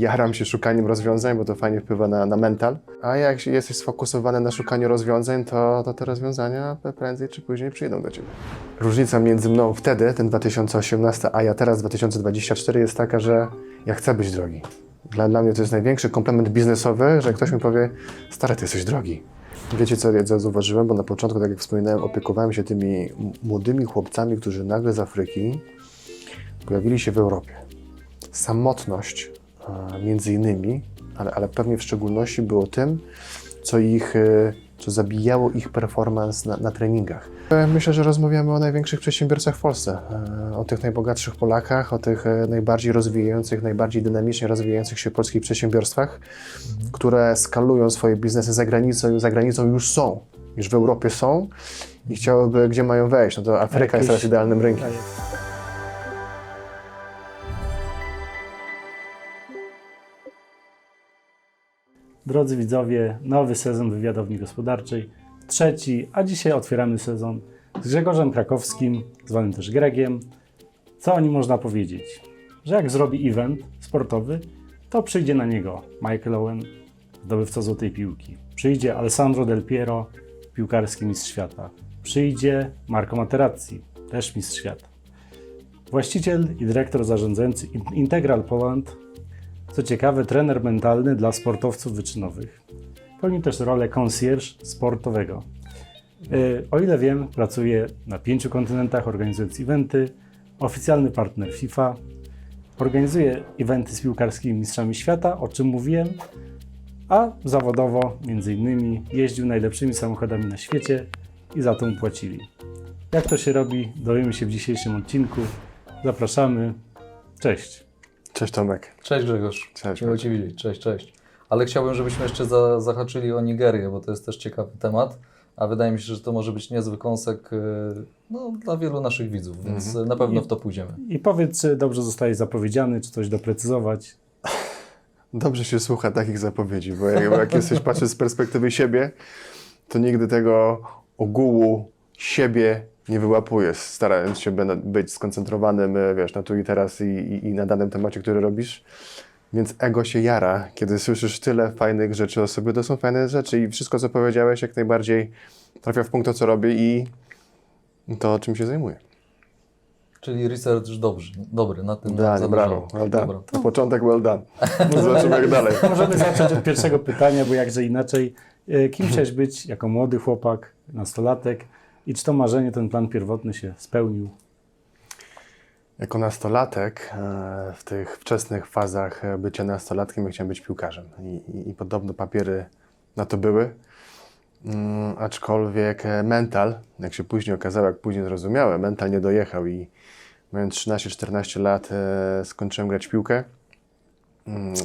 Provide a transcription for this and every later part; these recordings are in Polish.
jaram się szukaniem rozwiązań, bo to fajnie wpływa na mental. A jak jesteś sfokusowany na szukaniu rozwiązań, to te rozwiązania prędzej czy później przyjdą do ciebie. Różnica między mną wtedy, ten 2018, a ja teraz 2024 jest taka, że ja chcę być drogi. Dla mnie to jest największy komplement biznesowy, że ktoś mi powie, stary, ty jesteś drogi. Wiecie, co ja zauważyłem? Bo na początku, tak jak wspominałem, opiekowałem się tymi młodymi chłopcami, którzy nagle z Afryki pojawili się w Europie. Samotność między innymi, ale pewnie w szczególności było tym, co zabijało ich performance na treningach. Myślę, że rozmawiamy o największych przedsiębiorcach w Polsce, o tych najbogatszych Polakach, o tych najbardziej rozwijających, najbardziej dynamicznie rozwijających się polskich przedsiębiorstwach, które skalują swoje biznesy za granicą już w Europie są i chciałyby, gdzie mają wejść. No to Afryka jest teraz idealnym rynkiem. Drodzy widzowie, nowy sezon Wywiadowni Gospodarczej, trzeci, a dzisiaj otwieramy sezon z Grzegorzem Krakowskim, zwanym też Gregiem. Co o nim można powiedzieć? Że jak zrobi event sportowy, to przyjdzie na niego Michael Owen, zdobywca złotej piłki. Przyjdzie Alessandro Del Piero, piłkarski mistrz świata. Przyjdzie Marco Materazzi, też mistrz świata. Właściciel i dyrektor zarządzający Integral Poland, co ciekawe, trener mentalny dla sportowców wyczynowych. Pełni też rolę concierge sportowego. O ile wiem, pracuje na 5 kontynentach, organizując eventy, oficjalny partner FIFA, organizuje eventy z piłkarskimi mistrzami świata, o czym mówiłem, a zawodowo m.in. jeździł najlepszymi samochodami na świecie i za to mu płacili. Jak to się robi, dowiemy się w dzisiejszym odcinku. Zapraszamy. Cześć. Cześć Tomek. Cześć Grzegorz. Cześć. Miło Cię widzieć. Cześć, cześć. Ale chciałbym, żebyśmy jeszcze zahaczyli o Nigerię, bo to jest też ciekawy temat, a wydaje mi się, że to może być niezły kąsek dla wielu naszych widzów, więc na pewno w to pójdziemy. I powiedz, czy dobrze zostaje zapowiedziany, czy coś doprecyzować. Dobrze się słucha takich zapowiedzi, bo jak jesteś, patrzysz z perspektywy siebie, to nigdy tego ogółu siebie nie wyłapujesz, starając się być skoncentrowanym, wiesz, na tu i teraz i na danym temacie, który robisz. Więc ego się jara, kiedy słyszysz tyle fajnych rzeczy o sobie, to są fajne rzeczy i wszystko, co powiedziałeś, jak najbardziej trafia w punkt to, co robię i to, czym się zajmuję. Czyli research dobry, na tym Brawo, well done. Dobra. Na początek well done. Zobaczymy jak dalej. Możemy zacząć od pierwszego pytania, bo jakże inaczej. Kim chciałeś być jako młody chłopak, nastolatek i czy to marzenie, ten plan pierwotny się spełnił? Jako nastolatek, w tych wczesnych fazach bycia nastolatkiem, ja chciałem być piłkarzem i podobno papiery na to były, aczkolwiek mental, jak się później okazało, jak później zrozumiałem, mental nie dojechał i mając 13-14 lat skończyłem grać w piłkę.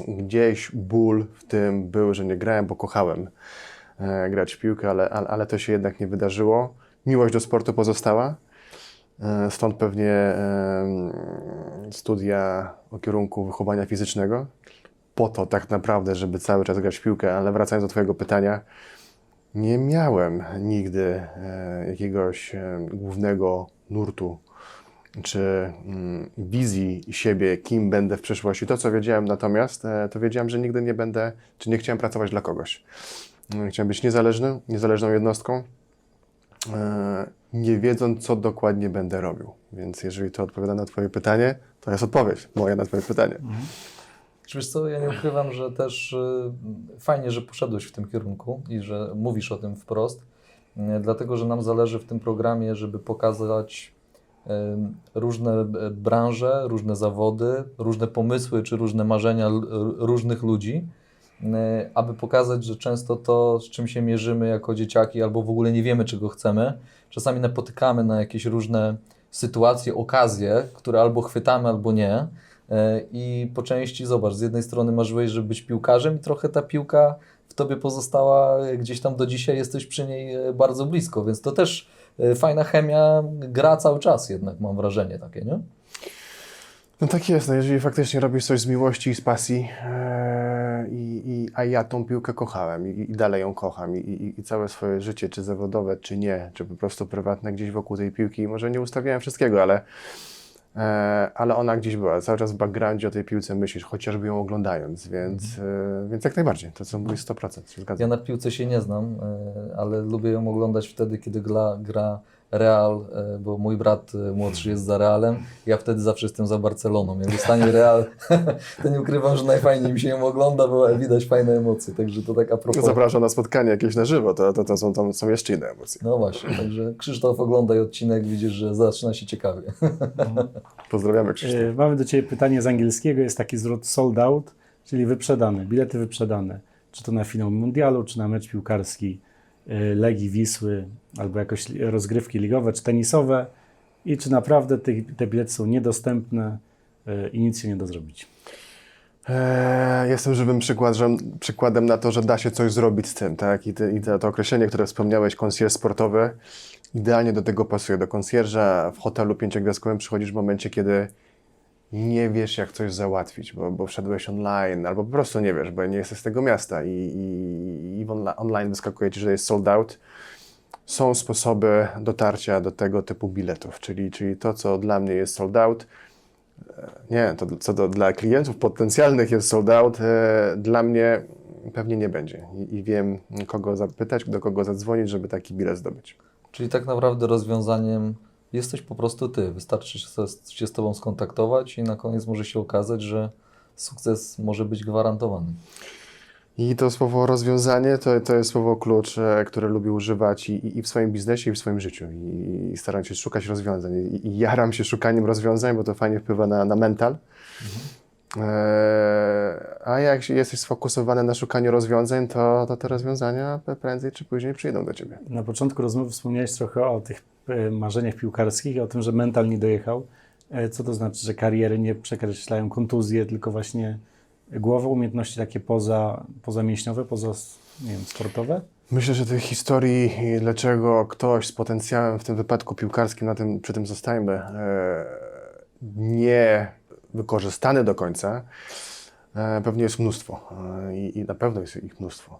Gdzieś ból w tym był, że nie grałem, bo kochałem grać w piłkę, ale to się jednak nie wydarzyło. Miłość do sportu pozostała. Stąd pewnie studia o kierunku wychowania fizycznego. Po to tak naprawdę, żeby cały czas grać w piłkę, ale wracając do Twojego pytania, nie miałem nigdy jakiegoś głównego nurtu czy wizji siebie, kim będę w przyszłości. To, co wiedziałem natomiast, to wiedziałem, że nigdy nie będę, czy nie chciałem pracować dla kogoś. Chciałem być niezależną jednostką, nie wiedząc, co dokładnie będę robił. Więc jeżeli to odpowiada na Twoje pytanie, to jest odpowiedź moja na Twoje pytanie. Wiesz co, ja nie ukrywam, że też fajnie, że poszedłeś w tym kierunku i że mówisz o tym wprost, dlatego, że nam zależy w tym programie, żeby pokazać różne branże, różne zawody, różne pomysły czy różne marzenia różnych ludzi, aby pokazać, że często to, z czym się mierzymy jako dzieciaki albo w ogóle nie wiemy, czego chcemy, czasami napotykamy na jakieś różne sytuacje, okazje, które albo chwytamy, albo nie. I po części, zobacz, z jednej strony marzyłeś, żeby być piłkarzem i trochę ta piłka w Tobie pozostała gdzieś tam do dzisiaj, jesteś przy niej bardzo blisko, więc to też fajna chemia gra cały czas jednak, mam wrażenie takie, nie? No tak jest, no jeżeli faktycznie robisz coś z miłości i z pasji, a ja tą piłkę kochałem i dalej ją kocham i całe swoje życie, czy zawodowe, czy nie, czy po prostu prywatne gdzieś wokół tej piłki, może nie ustawiałem wszystkiego, ale ale ona gdzieś była. Cały czas w backgroundzie o tej piłce myślisz, chociażby ją oglądając, więc jak najbardziej. To co mówisz 100% się Ja zgadzam. na piłce się nie znam, ale lubię ją oglądać wtedy, kiedy gra Real, bo mój brat młodszy jest za Realem. Ja wtedy zawsze jestem za Barceloną. Jak zostanie Real, to nie ukrywam, że najfajniej mi się ją ogląda, bo widać fajne emocje. Także to tak a propos. Zapraszam na spotkanie jakieś na żywo, to są jeszcze inne emocje. No właśnie, także Krzysztof, oglądaj odcinek, widzisz, że zaczyna się ciekawie. Pozdrawiamy Krzysztof. Mamy do Ciebie pytanie z angielskiego. Jest taki zwrot sold out, czyli wyprzedane, bilety wyprzedane. Czy to na finał mundialu, czy na mecz piłkarski Legii Wisły, albo jakoś rozgrywki ligowe, czy tenisowe. I czy naprawdę te bilety są niedostępne i nic się nie da zrobić. Jestem żywym przykładem na to, że da się coś zrobić z tym, tak? I to określenie, które wspomniałeś, konsjerż sportowy, idealnie do tego pasuje. Do konsjerża w hotelu 5-gwiazdkowym przychodzisz w momencie, kiedy nie wiesz, jak coś załatwić, bo wszedłeś online, albo po prostu nie wiesz, bo nie jesteś z tego miasta i online wyskakuje ci, że jest sold out. Są sposoby dotarcia do tego typu biletów, czyli to, co dla mnie jest sold out, nie, to dla klientów potencjalnych jest sold out, dla mnie pewnie nie będzie. I wiem, kogo zapytać, do kogo zadzwonić, żeby taki bilet zdobyć. Czyli tak naprawdę rozwiązaniem jesteś po prostu ty. Wystarczy się z tobą skontaktować i na koniec może się okazać, że sukces może być gwarantowany. I to słowo rozwiązanie to jest słowo klucz, które lubię używać i w swoim biznesie, i w swoim życiu. I staram się szukać rozwiązań. I jaram się szukaniem rozwiązań, bo to fajnie wpływa na mental. A jak jesteś sfokusowany na szukaniu rozwiązań, to te rozwiązania prędzej czy później przyjdą do ciebie. Na początku rozmowy wspomniałeś trochę o tych marzeniach piłkarskich i o tym, że mental nie dojechał. Co to znaczy, że kariery nie przekreślają kontuzje, tylko właśnie głowa, umiejętności takie pozamięśniowe, nie wiem, sportowe? Myślę, że tych historii, dlaczego ktoś z potencjałem, w tym wypadku piłkarskim, przy tym zostajmy, nie wykorzystany do końca, pewnie jest mnóstwo i na pewno jest ich mnóstwo.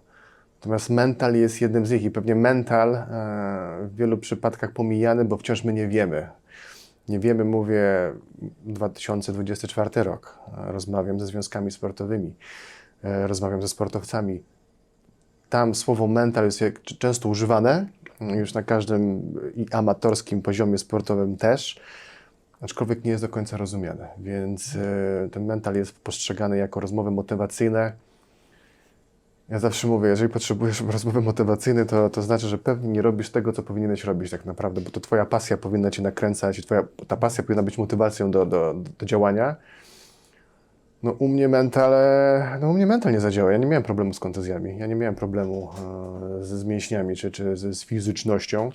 Natomiast mental jest jednym z nich i pewnie mental w wielu przypadkach pomijany, bo wciąż my nie wiemy. Nie wiemy, mówię, 2024 rok. Rozmawiam ze związkami sportowymi, rozmawiam ze sportowcami. Tam słowo mental jest często używane, już na każdym i amatorskim poziomie sportowym też, aczkolwiek nie jest do końca rozumiane. Więc ten mental jest postrzegany jako rozmowy motywacyjne. Ja zawsze mówię, jeżeli potrzebujesz rozmowy motywacyjnej, to znaczy, że pewnie nie robisz tego, co powinieneś robić tak naprawdę, bo to twoja pasja powinna cię nakręcać i ta pasja powinna być motywacją do działania. U mnie mental nie zadziała. Ja nie miałem problemu z kontuzjami, ja nie miałem problemu z mięśniami, czy z fizycznością,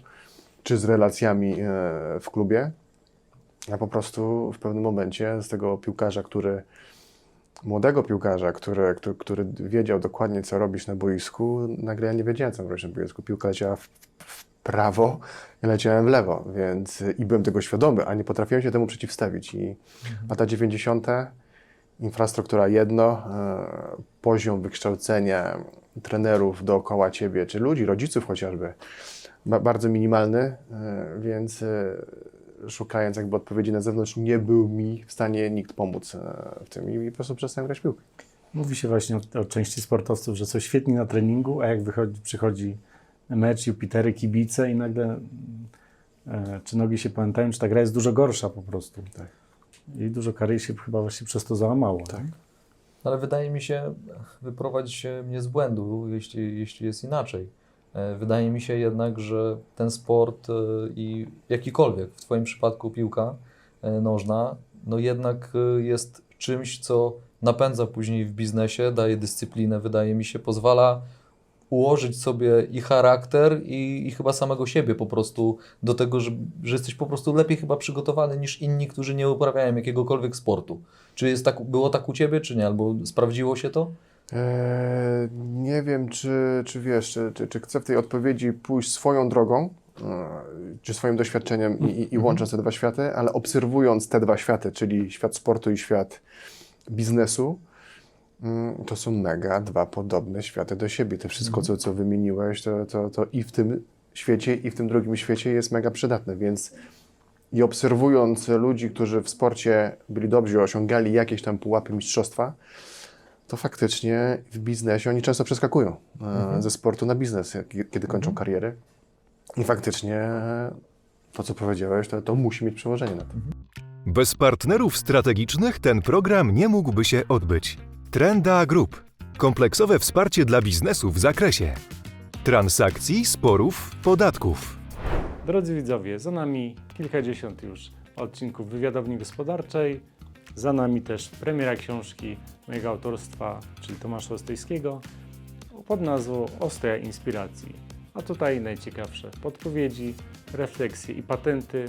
czy z relacjami w klubie. Ja po prostu w pewnym momencie z tego młodego piłkarza, który wiedział dokładnie, co robić na boisku, nagle ja nie wiedziałem, co robić na boisku. Piłka leciała w prawo, ja leciałem w lewo, więc i byłem tego świadomy, a nie potrafiłem się temu przeciwstawić. I lata 90. infrastruktura jedno, poziom wykształcenia trenerów dookoła ciebie, czy ludzi, rodziców chociażby, bardzo minimalny, więc szukając jakby odpowiedzi na zewnątrz, nie był mi w stanie nikt pomóc w tym i po prostu przestałem grać w piłkę. Mówi się właśnie o części sportowców, że są świetni na treningu, a jak przychodzi mecz, Jupitery, kibice i nagle czy nogi się pamiętają, czy ta gra jest dużo gorsza po prostu. Tak. I dużo kary się chyba właśnie przez to załamało. Tak. Nie? Ale wydaje mi się, wyprowadzić mnie z błędu, jeśli jest inaczej. Wydaje mi się jednak, że ten sport i jakikolwiek, w Twoim przypadku piłka nożna, jednak jest czymś, co napędza później w biznesie, daje dyscyplinę, wydaje mi się, pozwala ułożyć sobie i charakter i chyba samego siebie po prostu do tego, że jesteś po prostu lepiej chyba przygotowany niż inni, którzy nie uprawiają jakiegokolwiek sportu. Czy było tak u Ciebie, czy nie? Albo sprawdziło się to? Nie wiem, czy wiesz, czy chcę w tej odpowiedzi pójść swoją drogą, czy swoim doświadczeniem i łącząc te dwa światy, ale obserwując te dwa światy, czyli świat sportu i świat biznesu, to są mega dwa podobne światy do siebie. To wszystko, co wymieniłeś, to i w tym świecie, i w tym drugim świecie jest mega przydatne, więc i obserwując ludzi, którzy w sporcie byli dobrzy, osiągali jakieś tam pułapy mistrzostwa, to faktycznie w biznesie oni często przeskakują ze sportu na biznes, kiedy kończą kariery. I faktycznie to, co powiedziałeś, to musi mieć przełożenie na to. Bez partnerów strategicznych ten program nie mógłby się odbyć. Trenda Group. Kompleksowe wsparcie dla biznesu w zakresie transakcji, sporów, podatków. Drodzy widzowie, za nami kilkadziesiąt już odcinków Wywiadowni Gospodarczej. Za nami też premiera książki mojego autorstwa, czyli Tomasza Ostojskiego, pod nazwą Ostoja Inspiracji. A tutaj najciekawsze podpowiedzi, refleksje i patenty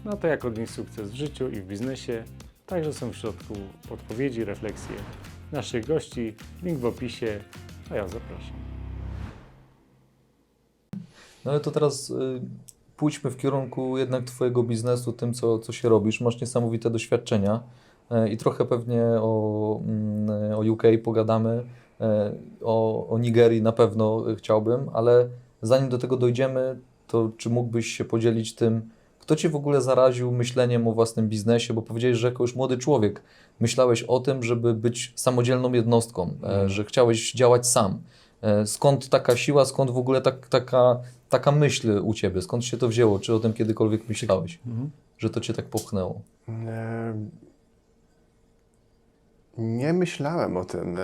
na to, jak odnieść sukces w życiu i w biznesie. Także są w środku podpowiedzi, refleksje naszych gości. Link w opisie, a ja zapraszam. No ale to teraz pójdźmy w kierunku jednak Twojego biznesu, tym co się robisz. Masz niesamowite doświadczenia i trochę pewnie o UK pogadamy, o Nigerii na pewno chciałbym, ale zanim do tego dojdziemy, to czy mógłbyś się podzielić tym, kto Cię w ogóle zaraził myśleniem o własnym biznesie, bo powiedziałeś, że jako już młody człowiek myślałeś o tym, żeby być samodzielną jednostką, że chciałeś działać sam. Skąd taka siła, skąd w ogóle taka myśl u Ciebie? Skąd się to wzięło? Czy o tym kiedykolwiek myślałeś, że to Cię tak popchnęło? Nie myślałem o tym,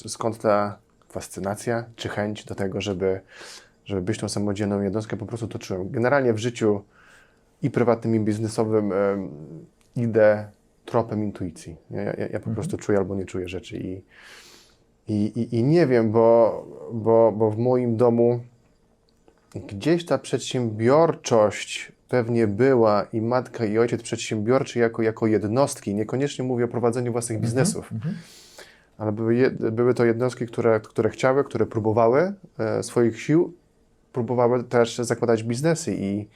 skąd ta fascynacja czy chęć do tego, żeby być tą samodzielną jednostką, po prostu to czułem. Generalnie w życiu i prywatnym, i biznesowym idę tropem intuicji. Ja po prostu czuję albo nie czuję rzeczy i nie wiem, bo w moim domu gdzieś ta przedsiębiorczość pewnie była i matka i ojciec przedsiębiorczy jako jednostki. Niekoniecznie mówię o prowadzeniu własnych biznesów, ale były to jednostki, które chciały, które próbowały swoich sił, próbowały też zakładać biznesy i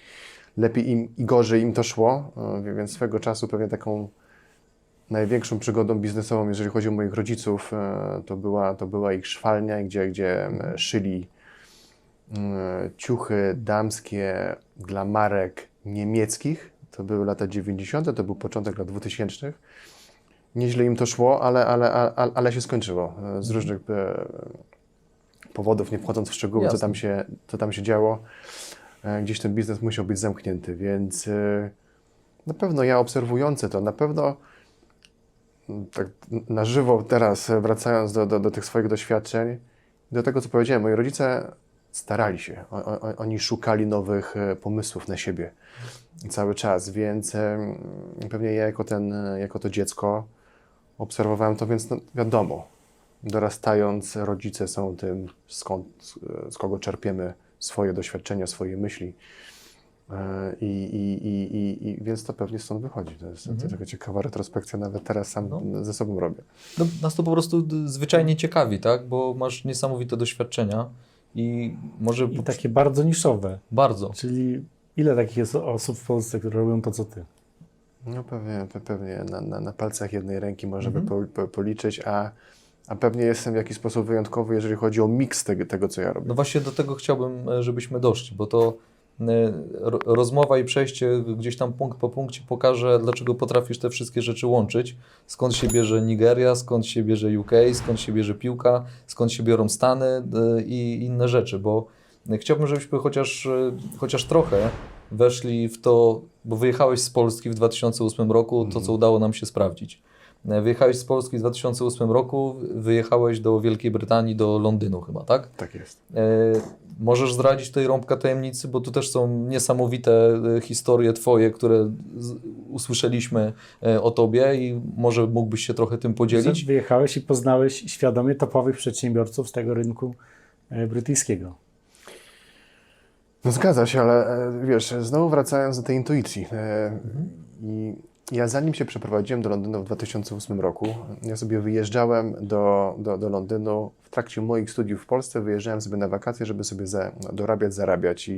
lepiej im i gorzej im to szło, więc swego czasu pewnie taką największą przygodą biznesową, jeżeli chodzi o moich rodziców, to była ich szwalnia, gdzie szyli ciuchy damskie dla marek niemieckich. To były lata 90., to był początek lat 2000. Nieźle im to szło, ale się skończyło z różnych powodów, nie wchodząc w szczegóły, co tam się działo. Gdzieś ten biznes musiał być zamknięty, więc na pewno ja obserwujący to, na pewno tak na żywo teraz wracając do tych swoich doświadczeń, do tego, co powiedziałem, moi rodzice starali się, oni szukali nowych pomysłów na siebie cały czas, więc pewnie ja jako to dziecko obserwowałem to, więc no, wiadomo, dorastając rodzice są tym, z kogo czerpiemy swoje doświadczenia, swoje myśli. Więc to pewnie stąd wychodzi. To jest taka ciekawa retrospekcja, nawet teraz sam ze sobą robię. No, nas to po prostu zwyczajnie ciekawi, tak? Bo masz niesamowite doświadczenia i może... I takie bardzo niszowe. Bardzo. Czyli ile takich jest osób w Polsce, które robią to, co ty? No pewnie na palcach jednej ręki można by policzyć, a pewnie jestem w jakiś sposób wyjątkowy, jeżeli chodzi o miks tego, co ja robię. No właśnie do tego chciałbym, żebyśmy doszli, bo to rozmowa i przejście gdzieś tam punkt po punkcie pokaże, dlaczego potrafisz te wszystkie rzeczy łączyć. Skąd się bierze Nigeria, skąd się bierze UK, skąd się bierze piłka, skąd się biorą Stany i inne rzeczy, bo chciałbym, żebyśmy chociaż trochę weszli w to, bo wyjechałeś z Polski w 2008 roku, to co udało nam się sprawdzić. Wyjechałeś z Polski w 2008 roku, wyjechałeś do Wielkiej Brytanii, do Londynu chyba, tak? Tak jest. Możesz zdradzić tutaj rąbka tajemnicy, bo tu też są niesamowite historie Twoje, które usłyszeliśmy o Tobie i może mógłbyś się trochę tym podzielić? Wyjechałeś i poznałeś świadomie topowych przedsiębiorców z tego rynku brytyjskiego. No zgadza się, ale wiesz, znowu wracając do tej intuicji. I ja zanim się przeprowadziłem do Londynu w 2008 roku, ja sobie wyjeżdżałem do Londynu w trakcie moich studiów w Polsce, wyjeżdżałem sobie na wakacje, żeby sobie dorabiać, zarabiać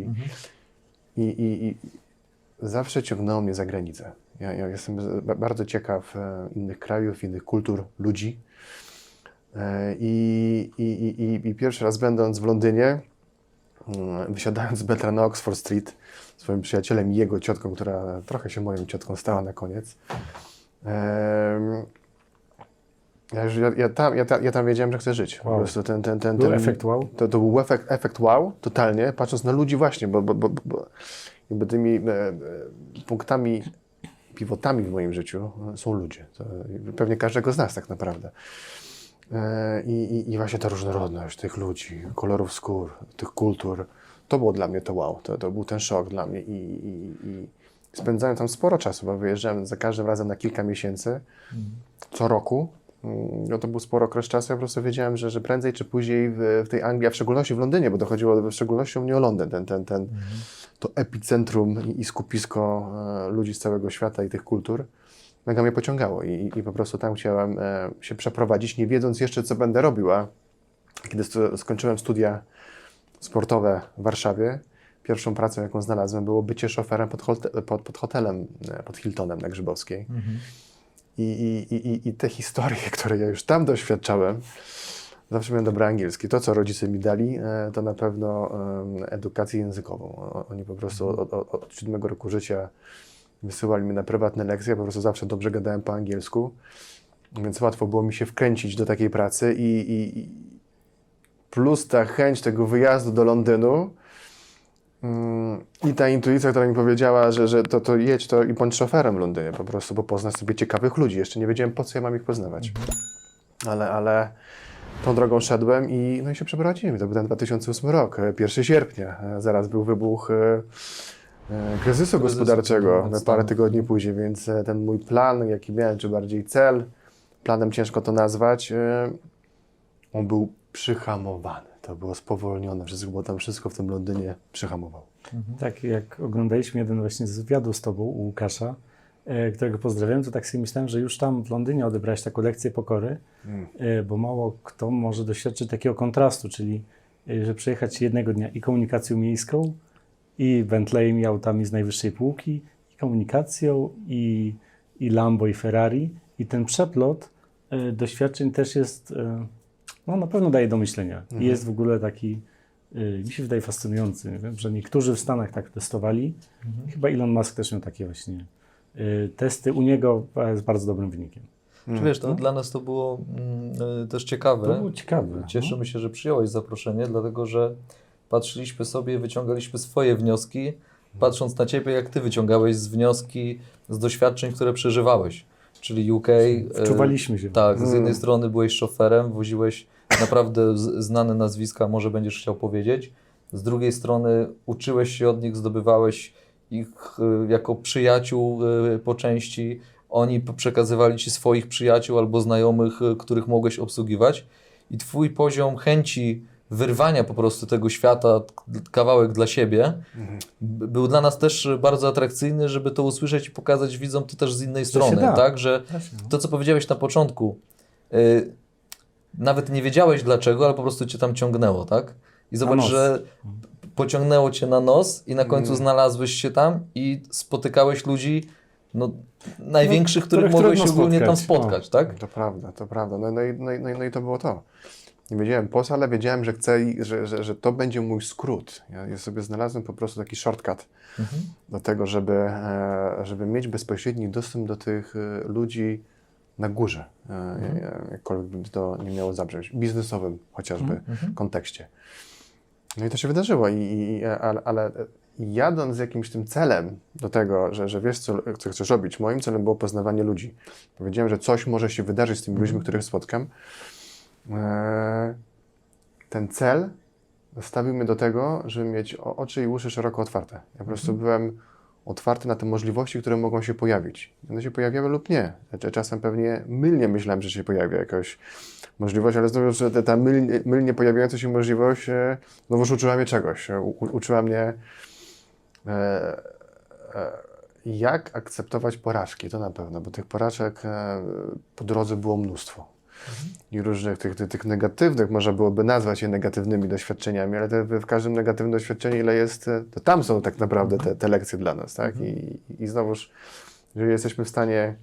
i zawsze ciągnęło mnie za granicę. Ja jestem bardzo ciekaw innych krajów, innych kultur, ludzi i pierwszy raz będąc w Londynie, wysiadając z metra na Oxford Street, swoim przyjacielem i jego ciotką, która trochę się moją ciotką stała na koniec. Ja tam wiedziałem, że chcę żyć. Po Wow. prostu Był efekt wow? To był efekt wow, totalnie, patrząc na ludzi właśnie, bo jakby tymi punktami, pivotami w moim życiu są ludzie. To pewnie każdego z nas tak naprawdę. I właśnie ta różnorodność tych ludzi, kolorów skór, tych kultur, to było dla mnie to wow, to był ten szok dla mnie i spędzałem tam sporo czasu, bo wyjeżdżałem za każdym razem na kilka miesięcy, co roku. No to był sporo okres czasu, ja po prostu wiedziałem, że prędzej czy później w tej Anglii, a w szczególności w Londynie, bo dochodziło w szczególności o mnie o Londyn, to epicentrum i skupisko ludzi z całego świata i tych kultur, mega mnie pociągało i po prostu tam chciałem się przeprowadzić, nie wiedząc jeszcze, co będę robił, a kiedy skończyłem studia sportowe w Warszawie, pierwszą pracą, jaką znalazłem, było bycie szoferem pod hotelem, pod Hiltonem na Grzybowskiej. I te historie, które ja już tam doświadczałem, zawsze miałem dobry angielski. To, co rodzice mi dali, to na pewno edukację językową. Oni po prostu od 7 roku życia wysyłali mnie na prywatne lekcje, ja po prostu zawsze dobrze gadałem po angielsku, więc łatwo było mi się wkręcić do takiej pracy i plus ta chęć tego wyjazdu do Londynu i ta intuicja, która mi powiedziała, że to jedź to i bądź szoferem w Londynie po prostu, bo poznasz sobie ciekawych ludzi. Jeszcze nie wiedziałem, po co ja mam ich poznawać. Ale tą drogą szedłem i się przeprowadziłem. To był ten 2008 rok, 1 sierpnia. Zaraz był wybuch kryzysu gospodarczego parę tygodni później, więc ten mój plan, jaki miałem, czy bardziej cel, planem ciężko to nazwać, on był przyhamowany. To było spowolnione, bo tam wszystko w tym Londynie przyhamowało. Tak, jak oglądaliśmy jeden właśnie z wywiadu z Tobą u Łukasza, którego pozdrawiam, to tak sobie myślałem, że już tam w Londynie odebrałeś taką lekcję pokory, bo mało kto może doświadczyć takiego kontrastu, czyli że przejechać jednego dnia i komunikacją miejską, i Bentleyem i autami z najwyższej półki, i komunikacją, i Lambo, i Ferrari. I ten przeplot doświadczeń też jest, no na pewno daje do myślenia. I jest w ogóle taki, mi się wydaje fascynujący. Wiem, że niektórzy w Stanach tak testowali. Chyba Elon Musk też miał takie właśnie testy. U niego jest bardzo dobrym wynikiem. Czy wiesz, to dla nas to było też ciekawe. To było ciekawe. Cieszymy się, że przyjąłeś zaproszenie, dlatego że patrzyliśmy sobie, wyciągaliśmy swoje wnioski, patrząc na Ciebie, jak Ty wyciągałeś wnioski z doświadczeń, które przeżywałeś. Czyli UK. Wczuwaliśmy się. Tak, z jednej strony byłeś szoferem, woziłeś naprawdę znane nazwiska, może będziesz chciał powiedzieć. Z drugiej strony uczyłeś się od nich, zdobywałeś ich jako przyjaciół po części. Oni przekazywali Ci swoich przyjaciół albo znajomych, których mogłeś obsługiwać. I Twój poziom chęci wyrwania po prostu tego świata, kawałek dla siebie, był dla nas też bardzo atrakcyjny, żeby to usłyszeć i pokazać widzom to też z innej strony, tak? Że to, co powiedziałeś na początku, nawet nie wiedziałeś dlaczego, ale po prostu Cię tam ciągnęło, tak? I zobacz, że pociągnęło Cię na nos i na końcu znalazłeś się tam i spotykałeś ludzi, największych, których mogłeś się ogólnie tam spotkać, tak? To prawda. No i to było to. Nie wiedziałem po co, ale wiedziałem, że chcę, że to będzie mój skrót. Ja sobie znalazłem po prostu taki shortcut do tego, żeby mieć bezpośredni dostęp do tych ludzi na górze, jakkolwiek by to nie miało zabrzmieć, biznesowym chociażby kontekście. No i to się wydarzyło, ale jadąc z jakimś tym celem do tego, że wiesz, co chcesz robić, moim celem było poznawanie ludzi. Powiedziałem, że coś może się wydarzyć z tymi ludźmi, których spotkam. Ten cel nastawił mnie do tego, żeby mieć oczy i uszy szeroko otwarte. Ja po prostu byłem otwarty na te możliwości, które mogą się pojawić. One się pojawiały lub nie. Czasem pewnie mylnie myślałem, że się pojawia jakaś możliwość, ale znowu, że ta mylnie pojawiająca się możliwość znowuż uczyła mnie czegoś. Uczyła mnie jak akceptować porażki, to na pewno, bo tych porażek po drodze było mnóstwo. I różnych tych negatywnych, można byłoby nazwać je negatywnymi doświadczeniami, ale w każdym negatywnym doświadczeniu, ile jest, to tam są tak naprawdę te lekcje dla nas, tak? I znowuż, jeżeli jesteśmy w stanie,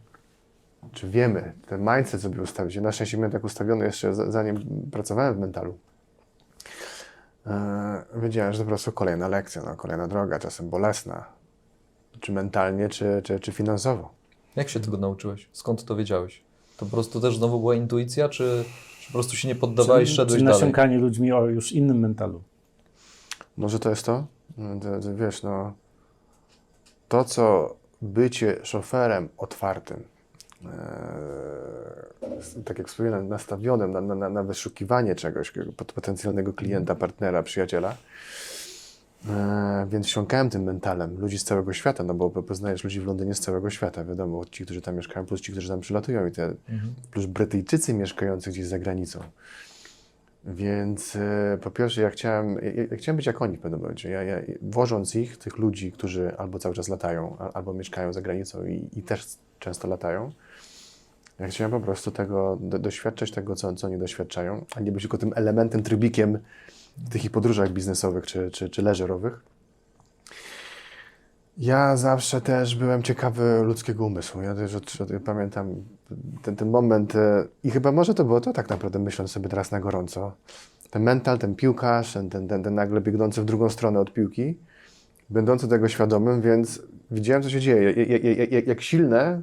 czy wiemy, ten mindset sobie ustawić, na szczęście miałem tak ustawiony jeszcze zanim pracowałem w mentalu, Wiedziałem, że to po prostu kolejna lekcja, no, kolejna droga, czasem bolesna. Czy mentalnie, czy finansowo. Jak się tego nauczyłeś? Skąd to wiedziałeś? To po prostu też znowu była intuicja, czy po prostu się nie poddawałeś, szedłeś czy dalej? nasiąkanie ludźmi o już innym mentalu? Może to jest to? Wiesz, no, to co bycie szoferem otwartym, tak jak wspomniałem, nastawionym na wyszukiwanie czegoś, potencjalnego klienta, partnera, przyjaciela, więc wsiąkałem tym mentalem ludzi z całego świata, no bo poznajesz ludzi w Londynie z całego świata, wiadomo, ci, którzy tam mieszkają, plus ci, którzy tam przylatują, plus Brytyjczycy mieszkający gdzieś za granicą. Więc po pierwsze, ja chciałem być jak oni w pewnym momencie. Wożąc tych ludzi, którzy albo cały czas latają, albo mieszkają za granicą i też często latają, ja chciałem po prostu doświadczać tego, co oni doświadczają, a nie być tylko tym elementem, trybikiem w tych ich podróżach biznesowych czy leżerowych. Ja zawsze też byłem ciekawy ludzkiego umysłu. Ja też pamiętam ten moment i chyba może to było to tak naprawdę, myśląc sobie teraz na gorąco. Ten mental, ten piłkarz, ten nagle biegnący w drugą stronę od piłki, będący tego świadomym, więc widziałem, co się dzieje. Jak silne,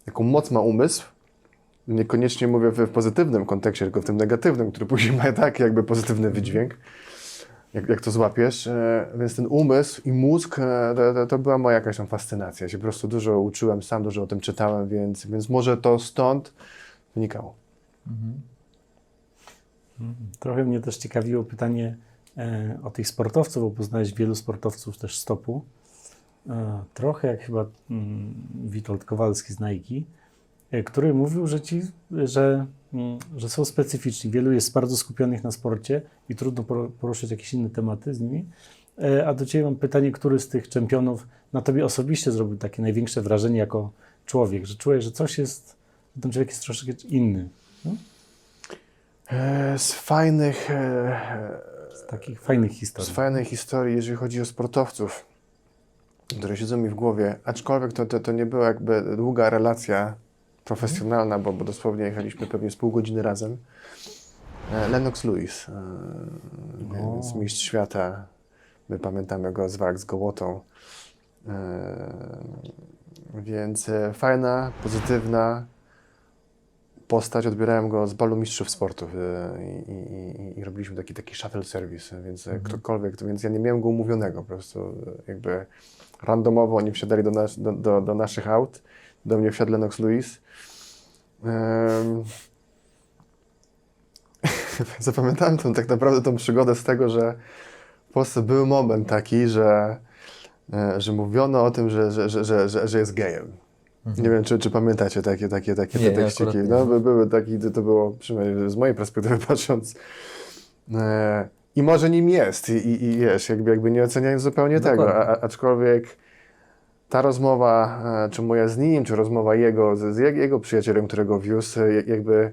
jaką moc ma umysł, niekoniecznie mówię w pozytywnym kontekście, tylko w tym negatywnym, który później ma tak jakby pozytywny wydźwięk. Jak to złapiesz, więc ten umysł i mózg to była moja jakaś tam fascynacja. Ja się po prostu dużo uczyłem sam, dużo o tym czytałem, więc może to stąd wynikało. Trochę mnie też ciekawiło pytanie o tych sportowców, bo poznałeś wielu sportowców też z topu. Trochę jak chyba Witold Kowalski z Nike, który mówił, że są specyficzni. Wielu jest bardzo skupionych na sporcie i trudno poruszyć jakieś inne tematy z nimi. A do Ciebie mam pytanie, który z tych czempionów na Tobie osobiście zrobił takie największe wrażenie jako człowiek, że czujesz, że coś jest, że ten człowiek jest troszeczkę inny. No? Z fajnych... Z takich fajnych historii. Z fajnej historii, jeżeli chodzi o sportowców, które siedzą mi w głowie, aczkolwiek to nie była jakby długa relacja profesjonalna, bo dosłownie jechaliśmy pewnie z pół godziny razem. Lennox Lewis, więc mistrz świata. My pamiętamy go z walk z Gołotą. Więc fajna, pozytywna postać. Odbierałem go z balu mistrzów sportu i robiliśmy taki shuttle service, więc ktokolwiek, więc ja nie miałem go umówionego, po prostu jakby randomowo oni wsiadali do naszych aut. Do mnie wsiadł Lennox Lewis. Zapamiętałem tak naprawdę tą przygodę z tego, że w Polsce był moment taki, że mówiono o tym, że jest gejem. Nie wiem, czy pamiętacie takie tekściki. No, były takie, to było, przynajmniej z mojej perspektywy patrząc, i może nim jest, i wiesz, jakby nie oceniając zupełnie tego, aczkolwiek ta rozmowa, czy moja z nim, czy rozmowa z jego przyjacielem, którego wiózł, jakby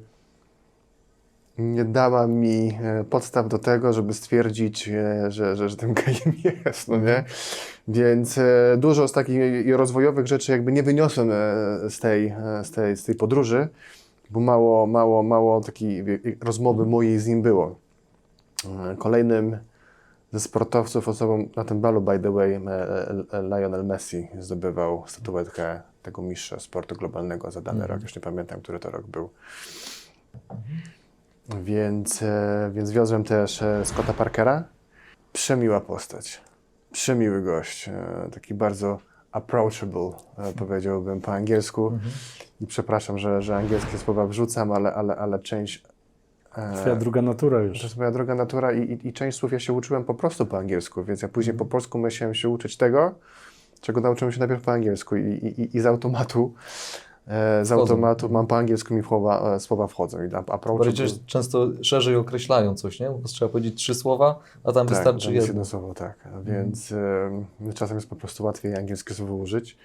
nie dała mi podstaw do tego, żeby stwierdzić, że tym gejem jest, no nie? Więc dużo z takich rozwojowych rzeczy jakby nie wyniosłem z tej podróży, bo mało takiej rozmowy mojej z nim było. Kolejnym ze sportowców, osobą na tym balu, by the way, Lionel Messi zdobywał statuetkę tego mistrza sportu globalnego za dany rok. Już nie pamiętam, który to rok był. Więc wiozłem też Scotta Parkera. Przemiła postać. Przemiły gość. Taki bardzo approachable, powiedziałbym po angielsku. I przepraszam, że angielskie słowa wrzucam, ale część... Twoja druga natura już. To jest moja druga natura i część słów ja się uczyłem po prostu po angielsku, więc ja później po polsku musiałem się uczyć tego, czego nauczyłem się najpierw po angielsku i z automatu mam po angielsku mi słowa wchodzą. Bardziej często szerzej określają coś, nie? Bo trzeba powiedzieć 3 słowa, a tam tak, wystarczy tam jest jedno. jedno słowo, tak. Więc czasem jest po prostu łatwiej angielskie słowo użyć.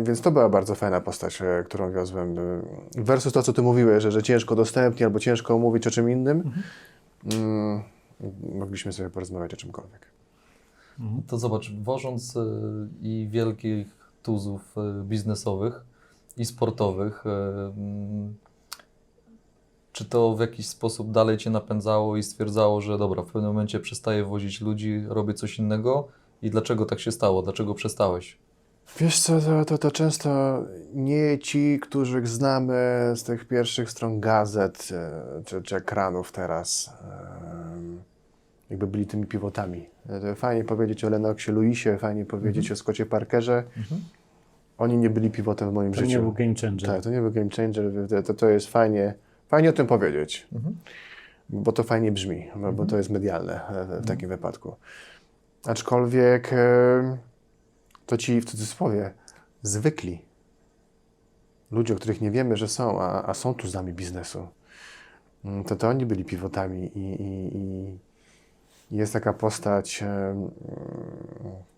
Więc to była bardzo fajna postać, którą wiozłem. Versus to, co ty mówiłeś, że ciężko dostępnie albo ciężko mówić o czym innym. Mogliśmy sobie porozmawiać o czymkolwiek. To zobacz, wożąc i wielkich tuzów biznesowych i sportowych, Czy to w jakiś sposób dalej Cię napędzało i stwierdzało, że dobra, w pewnym momencie przestaję wozić ludzi, robię coś innego? I dlaczego tak się stało? Dlaczego przestałeś? Wiesz co, to często nie ci, których znamy z tych pierwszych stron gazet czy ekranów teraz, jakby byli tymi pivotami. To fajnie powiedzieć o Lennoxie Lewisie, fajnie powiedzieć o Scottie Parkerze. Oni nie byli pivotem w moim To życiu. nie był game changer. Tak, to nie był game changer, to jest fajnie o tym powiedzieć, bo to fajnie brzmi, bo to jest medialne w takim wypadku. Aczkolwiek to ci w cudzysłowie zwykli ludzie, o których nie wiemy, że są, a są tu z nami biznesu, to oni byli pivotami i jest taka postać,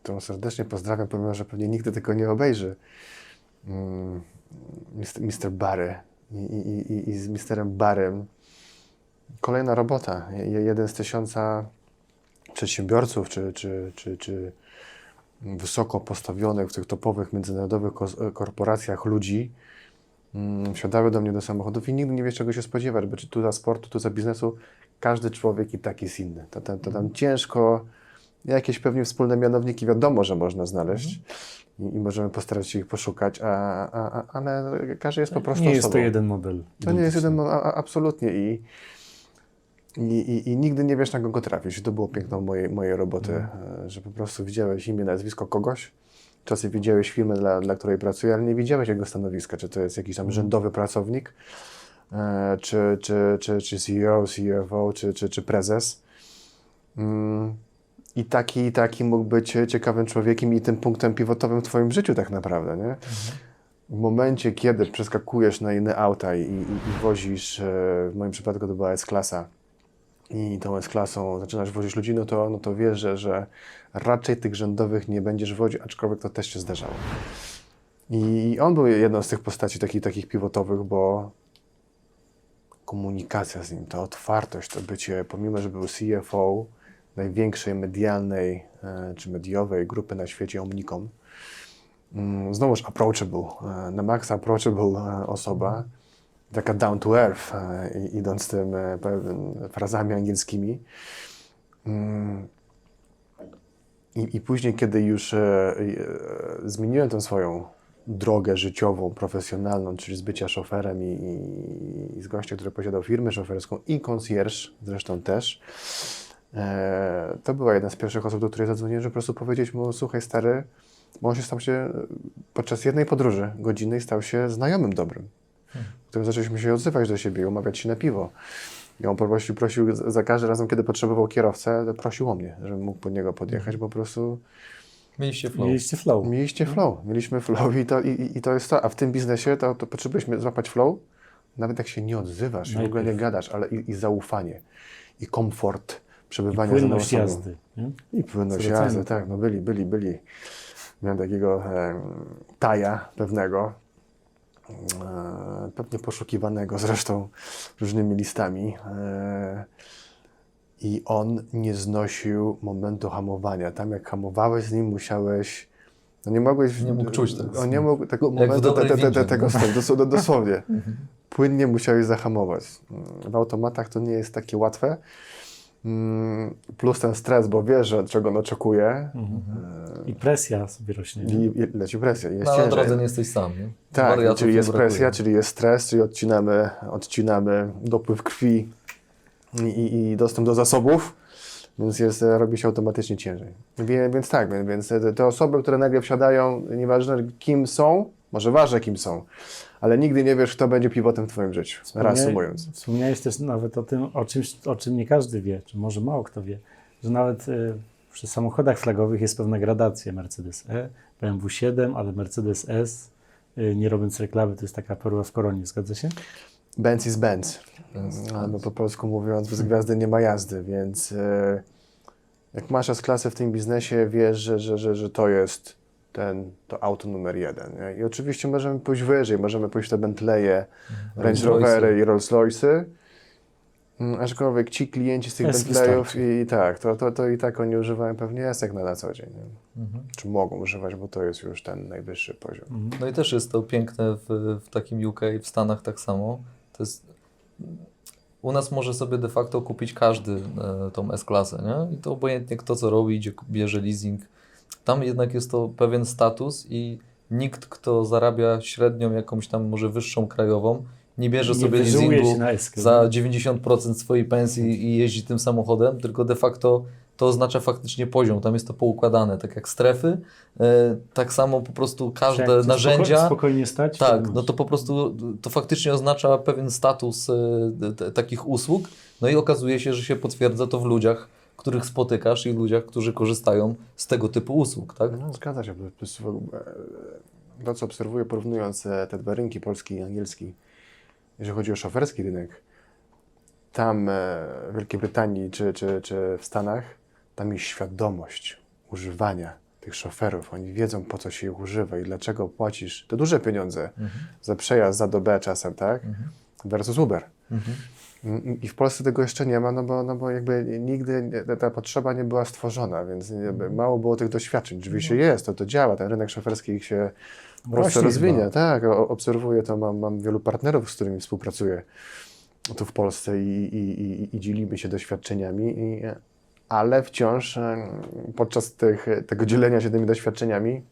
którą serdecznie pozdrawiam, pomimo że pewnie nigdy tego nie obejrzy. Mr. Barry i z Mr. Barrym kolejna robota. Jeden z 1000 przedsiębiorców czy wysoko postawionych w tych topowych międzynarodowych korporacjach ludzi wsiadały do mnie do samochodów i nigdy nie wiesz, czego się spodziewać, bo czy tu za sportu, tu za biznesu, każdy człowiek i tak jest inny. To tam ciężko, jakieś pewnie wspólne mianowniki wiadomo, że można znaleźć i możemy postarać się ich poszukać, ale każdy jest po prostu Nie jest osobą. to jeden model. To nie jest jeden, absolutnie i nigdy nie wiesz, na kogo trafisz. To było piękno mojej roboty, że po prostu widziałeś imię, nazwisko kogoś, czasem widziałeś firmę, dla której pracuje, ale nie widziałeś jego stanowiska, czy to jest jakiś tam rzędowy pracownik, czy CEO, CFO, czy prezes. I taki mógł być ciekawym człowiekiem i tym punktem pivotowym w twoim życiu tak naprawdę, nie? W momencie, kiedy przeskakujesz na inne auta i wozisz, w moim przypadku to była S-klasa, i tą S-klasą zaczynasz wozić ludzi, no to wiesz, że raczej tych rzędowych nie będziesz woził, aczkolwiek to też się zdarzało. I on był jedną z tych postaci takich pivotowych, bo komunikacja z nim, ta otwartość, to bycie, pomimo że był CFO największej medialnej czy mediowej grupy na świecie Omnicom, znowuż approachable, na maksa approachable osoba, taka down to earth, idąc tym frazami angielskimi. I później, kiedy już zmieniłem tę swoją drogę życiową, profesjonalną, czyli z bycia szoferem i z gościem, który posiadał firmę szoferską i concierge zresztą też, to była jedna z pierwszych osób, do której zadzwoniłem, żeby po prostu powiedzieć mu: słuchaj stary, bo on się stał się podczas jednej podróży godzinnej stał się znajomym dobrym, którym zaczęliśmy się odzywać do siebie i umawiać się na piwo. I on prosił za każdym razem, kiedy potrzebował kierowcę, to prosił o mnie, żebym mógł pod niego podjechać, bo po prostu Mieliście flow. Mieliście flow. mieliśmy flow i to jest to, a w tym biznesie to potrzebujesz złapać flow, nawet jak się nie odzywasz, w ogóle nie gadasz, ale i zaufanie, i komfort przebywania z daną Płynność osobą. jazdy. Nie? I płynność Co do jazdy, ceny. tak, no byli. Miałem takiego taja pewnego, pewnie poszukiwanego zresztą różnymi listami. I on nie znosił momentu hamowania. Tam jak hamowałeś z nim, musiałeś... No nie mogłeś... Nie mógł czuć tego. On nie mógł tego Jak w momentu, dobrej windzie, tego nie? dosłownie. Płynnie musiałeś zahamować. W automatach to nie jest takie łatwe. Plus ten stres, bo wiesz, że czego on oczekuje. I presja sobie rośnie. I leci presja. Jest No, na ciężej. drodze nie jesteś sam, nie? Tak, Wariatów czyli nie jest brakuje. presja, czyli jest stres, czyli odcinamy dopływ krwi i dostęp do zasobów, więc robi się automatycznie ciężej. Więc tak, więc te osoby, które nagle wsiadają, nieważne kim są, może ważne kim są, ale nigdy nie wiesz, kto będzie pivotem w twoim życiu, reasumując. Wspomniałeś też nawet o tym, o czym nie każdy wie, czy może mało kto wie, że nawet przy samochodach flagowych jest pewna gradacja. Mercedes E, BMW 7, ale Mercedes S, nie robiąc reklamy, to jest taka perła w koronie, zgadza się? Benz is Benz, albo po polsku mówiąc, bez gwiazdy nie ma jazdy, więc jak masz S-klasę w tym biznesie, wiesz, że to jest to auto numer 1. Nie? I oczywiście możemy pójść wyżej, możemy pójść w te Bentleye, Range Rovery i Rolls Royce'y, aczkolwiek ci klienci z tych S Bentleyów i tak, to i tak oni używają pewnie S-ek na co dzień. Nie? Czy mogą używać, bo to jest już ten najwyższy poziom. No i też jest to piękne w takim UK, w Stanach tak samo. To jest u nas może sobie de facto kupić każdy tą S-klasę, nie? I to obojętnie kto co robi, idzie, bierze leasing. Tam jednak jest to pewien status i nikt, kto zarabia średnią jakąś tam może wyższą krajową, nie bierze sobie wyżyłuje się leasingu na eskę, za nie? 90% swojej pensji i jeździ tym samochodem, tylko de facto to oznacza faktycznie poziom. Tam jest to poukładane, tak jak strefy, tak samo po prostu każde Jak cię narzędzia. spokojnie stać, Tak, to no to po prostu to faktycznie oznacza pewien status takich usług, no i okazuje się, że się potwierdza to w ludziach, których spotykasz i ludziach, którzy korzystają z tego typu usług, tak? No, zgadza się. To, co obserwuję, porównując te dwa rynki, polski i angielski, jeżeli chodzi o szoferski rynek, tam w Wielkiej Brytanii czy w Stanach, tam jest świadomość używania tych szoferów. Oni wiedzą, po co się ich używa i dlaczego płacisz te duże pieniądze za przejazd z A do B czasem, tak? Versus Uber. I w Polsce tego jeszcze nie ma, no bo jakby nigdy ta potrzeba nie była stworzona, więc mało było tych doświadczeń. Oczywiście jest, to działa, ten rynek szoferski się w Polsce Rośnie rozwinia. chyba. Tak, obserwuję to, mam wielu partnerów, z którymi współpracuję tu w Polsce i dzielimy się doświadczeniami, ale wciąż podczas tego dzielenia się tymi doświadczeniami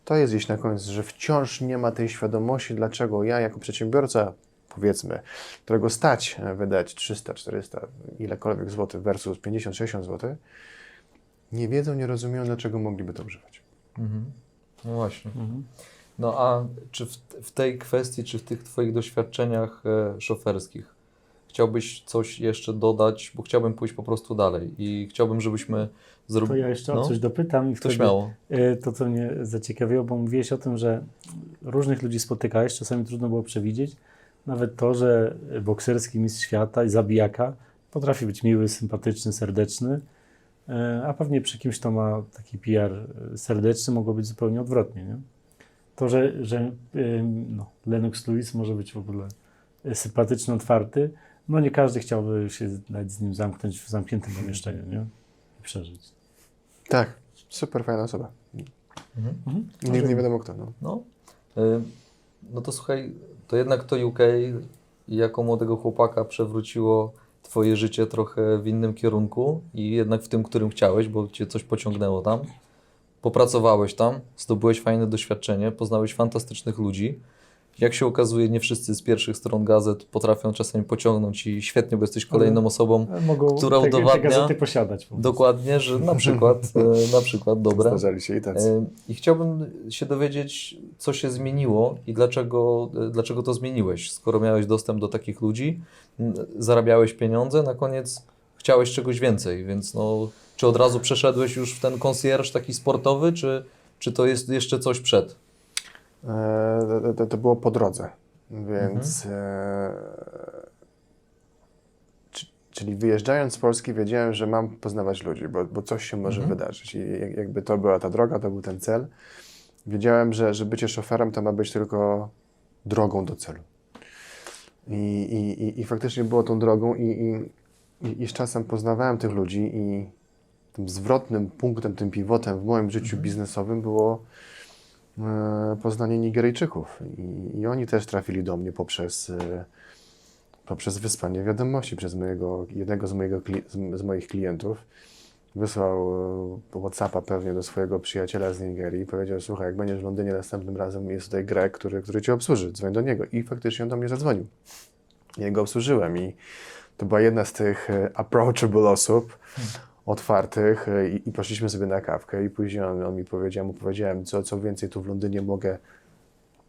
to jest gdzieś na końcu, że wciąż nie ma tej świadomości, dlaczego ja jako przedsiębiorca, powiedzmy, którego stać wydać 300, 400, ilekolwiek złotych versus 50, 60 zł, nie wiedzą, nie rozumieją, dlaczego mogliby to używać. No właśnie. No a czy w tej kwestii, czy w tych Twoich doświadczeniach szoferskich chciałbyś coś jeszcze dodać, bo chciałbym pójść po prostu dalej i chciałbym, żebyśmy To zrobili... ja jeszcze o coś dopytam i To wtedy śmiało. to, co mnie zaciekawiło, bo mówiłeś o tym, że różnych ludzi spotykałeś, czasami trudno było przewidzieć. Nawet to, że bokserski mistrz świata i zabijaka potrafi być miły, sympatyczny, serdeczny, a pewnie przy kimś, kto ma taki PR serdeczny, mogło być zupełnie odwrotnie, nie? To, że Lennox Lewis może być w ogóle sympatyczny, otwarty, no nie każdy chciałby się nawet z nim zamknąć w zamkniętym pomieszczeniu, nie? I przeżyć. Tak, super fajna osoba. Nigdy nie wiadomo kto. No. No. No to słuchaj, to jednak to UK jako młodego chłopaka przewróciło Twoje życie trochę w innym kierunku i jednak w tym, którym chciałeś, bo Cię coś pociągnęło tam. Popracowałeś tam, zdobyłeś fajne doświadczenie, poznałeś fantastycznych ludzi. Jak się okazuje, nie wszyscy z pierwszych stron gazet potrafią czasami pociągnąć i świetnie, bo jesteś kolejną osobą, Mogą która te udowadnia gazety posiadać. Po prostu. dokładnie, że na przykład dobre. Zdarzali się i tacy. I chciałbym się dowiedzieć, co się zmieniło i dlaczego to zmieniłeś, skoro miałeś dostęp do takich ludzi, zarabiałeś pieniądze, na koniec chciałeś czegoś więcej, więc no, czy od razu przeszedłeś już w ten concierge taki sportowy, czy to jest jeszcze coś przed? To było po drodze, więc czyli wyjeżdżając z Polski wiedziałem, że mam poznawać ludzi, bo coś się może wydarzyć i jakby to była ta droga, to był ten cel. Wiedziałem, że bycie szoferem to ma być tylko drogą do celu. I faktycznie było tą drogą i z czasem poznawałem tych ludzi i tym zwrotnym punktem, tym pivotem w moim życiu biznesowym było poznanie Nigeryjczyków. I oni też trafili do mnie poprzez wysłanie wiadomości przez jednego z moich klientów. Wysłał WhatsAppa pewnie do swojego przyjaciela z Nigerii i powiedział: słuchaj, jak będziesz w Londynie następnym razem, jest tutaj Grek, który cię obsłuży, dzwoń do niego. I faktycznie on do mnie zadzwonił. Ja go obsłużyłem i to była jedna z tych approachable osób, otwartych i poszliśmy sobie na kawkę i później on mi powiedziałem, co więcej tu w Londynie mogę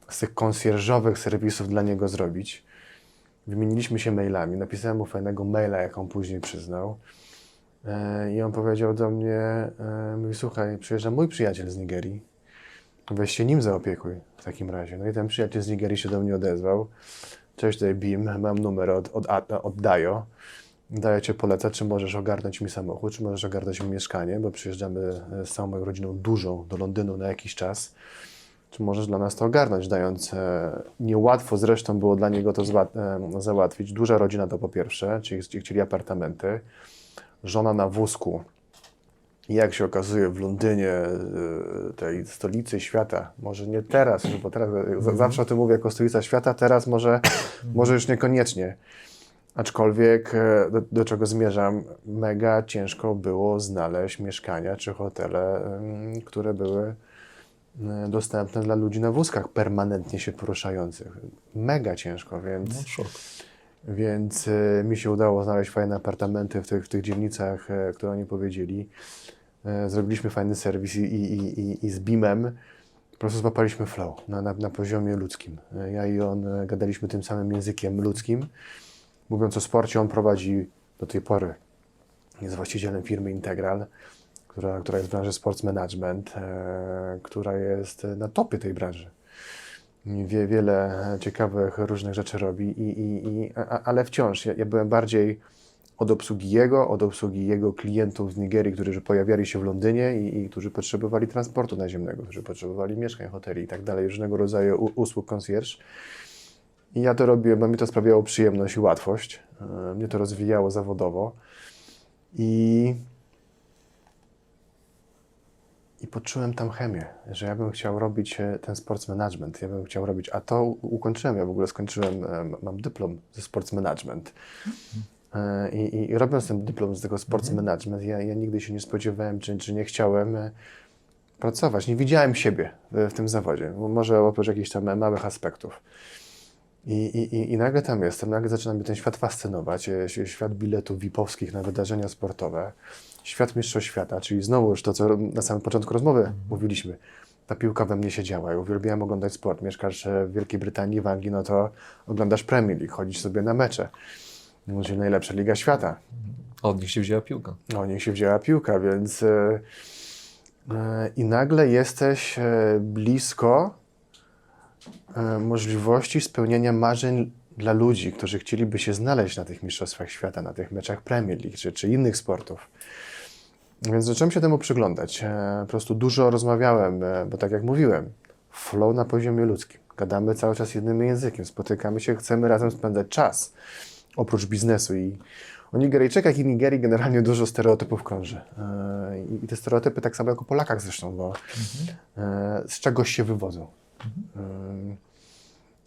z tych konsjerżowych serwisów dla niego zrobić. Wymieniliśmy się mailami, napisałem mu fajnego maila, jak on później przyznał. I on powiedział do mnie, mówi: słuchaj, przyjeżdża mój przyjaciel z Nigerii, weź się nim zaopiekuj w takim razie. No i ten przyjaciel z Nigerii się do mnie odezwał. Cześć, tutaj Bim, mam numer od Dajo. Daję cię polecać, czy możesz ogarnąć mi samochód, czy możesz ogarnąć mi mieszkanie, bo przyjeżdżamy z całą moją rodziną dużą do Londynu na jakiś czas. Czy możesz dla nas to ogarnąć, dając niełatwo zresztą było dla niego to załatwić. Duża rodzina to po pierwsze, czyli chcieli apartamenty. Żona na wózku. I jak się okazuje w Londynie, tej stolicy świata, może nie teraz, bo teraz zawsze o tym mówię jako stolica świata, teraz może już niekoniecznie. Aczkolwiek, do czego zmierzam, mega ciężko było znaleźć mieszkania czy hotele, które były dostępne dla ludzi na wózkach permanentnie się poruszających. Mega ciężko, więc... No, szok. Więc mi się udało znaleźć fajne apartamenty w tych dzielnicach, które oni powiedzieli. Zrobiliśmy fajny serwis i z BIM-em po prostu złapaliśmy flow na poziomie ludzkim. Ja i on gadaliśmy tym samym językiem ludzkim. Mówiąc o sporcie, on prowadzi do tej pory, jest właścicielem firmy Integral, która jest w branży sports management, która jest na topie tej branży. Wiele ciekawych różnych rzeczy robi, ale wciąż ja byłem bardziej od obsługi jego klientów z Nigerii, którzy pojawiali się w Londynie i którzy potrzebowali transportu naziemnego, którzy potrzebowali mieszkań, hoteli i tak dalej, różnego rodzaju usług concierge. I ja to robiłem, bo mi to sprawiało przyjemność i łatwość. Mnie to rozwijało zawodowo i poczułem tam chemię, że ja bym chciał robić ten sports management, ja bym chciał robić, a to ukończyłem, ja w ogóle skończyłem, mam dyplom ze sports management. I robiąc ten dyplom z tego sports management, ja nigdy się nie spodziewałem, czy nie chciałem pracować. Nie widziałem siebie w tym zawodzie, może oprócz jakichś tam małych aspektów. I nagle tam jestem, nagle zaczyna mnie ten świat fascynować, świat biletów VIP-owskich na wydarzenia sportowe, świat mistrzostw świata, czyli znowu już to, co na samym początku rozmowy mówiliśmy. Ta piłka we mnie siedziała, ja uwielbiałem oglądać sport. Mieszkasz w Wielkiej Brytanii, w Anglii, no to oglądasz Premier League, chodzisz sobie na mecze. Czyli najlepsza liga świata. Od nich się wzięła piłka. Od nich się wzięła piłka, więc i nagle jesteś blisko możliwości spełnienia marzeń dla ludzi, którzy chcieliby się znaleźć na tych mistrzostwach świata, na tych meczach Premier League czy innych sportów. Więc zacząłem się temu przyglądać. Po prostu dużo rozmawiałem, bo tak jak mówiłem, flow na poziomie ludzkim. Gadamy cały czas jednym językiem, spotykamy się, chcemy razem spędzać czas, oprócz biznesu. I o Nigeryjczykach i Nigerii generalnie dużo stereotypów krąży. I te stereotypy tak samo jak o Polakach zresztą, bo z czegoś się wywodzą.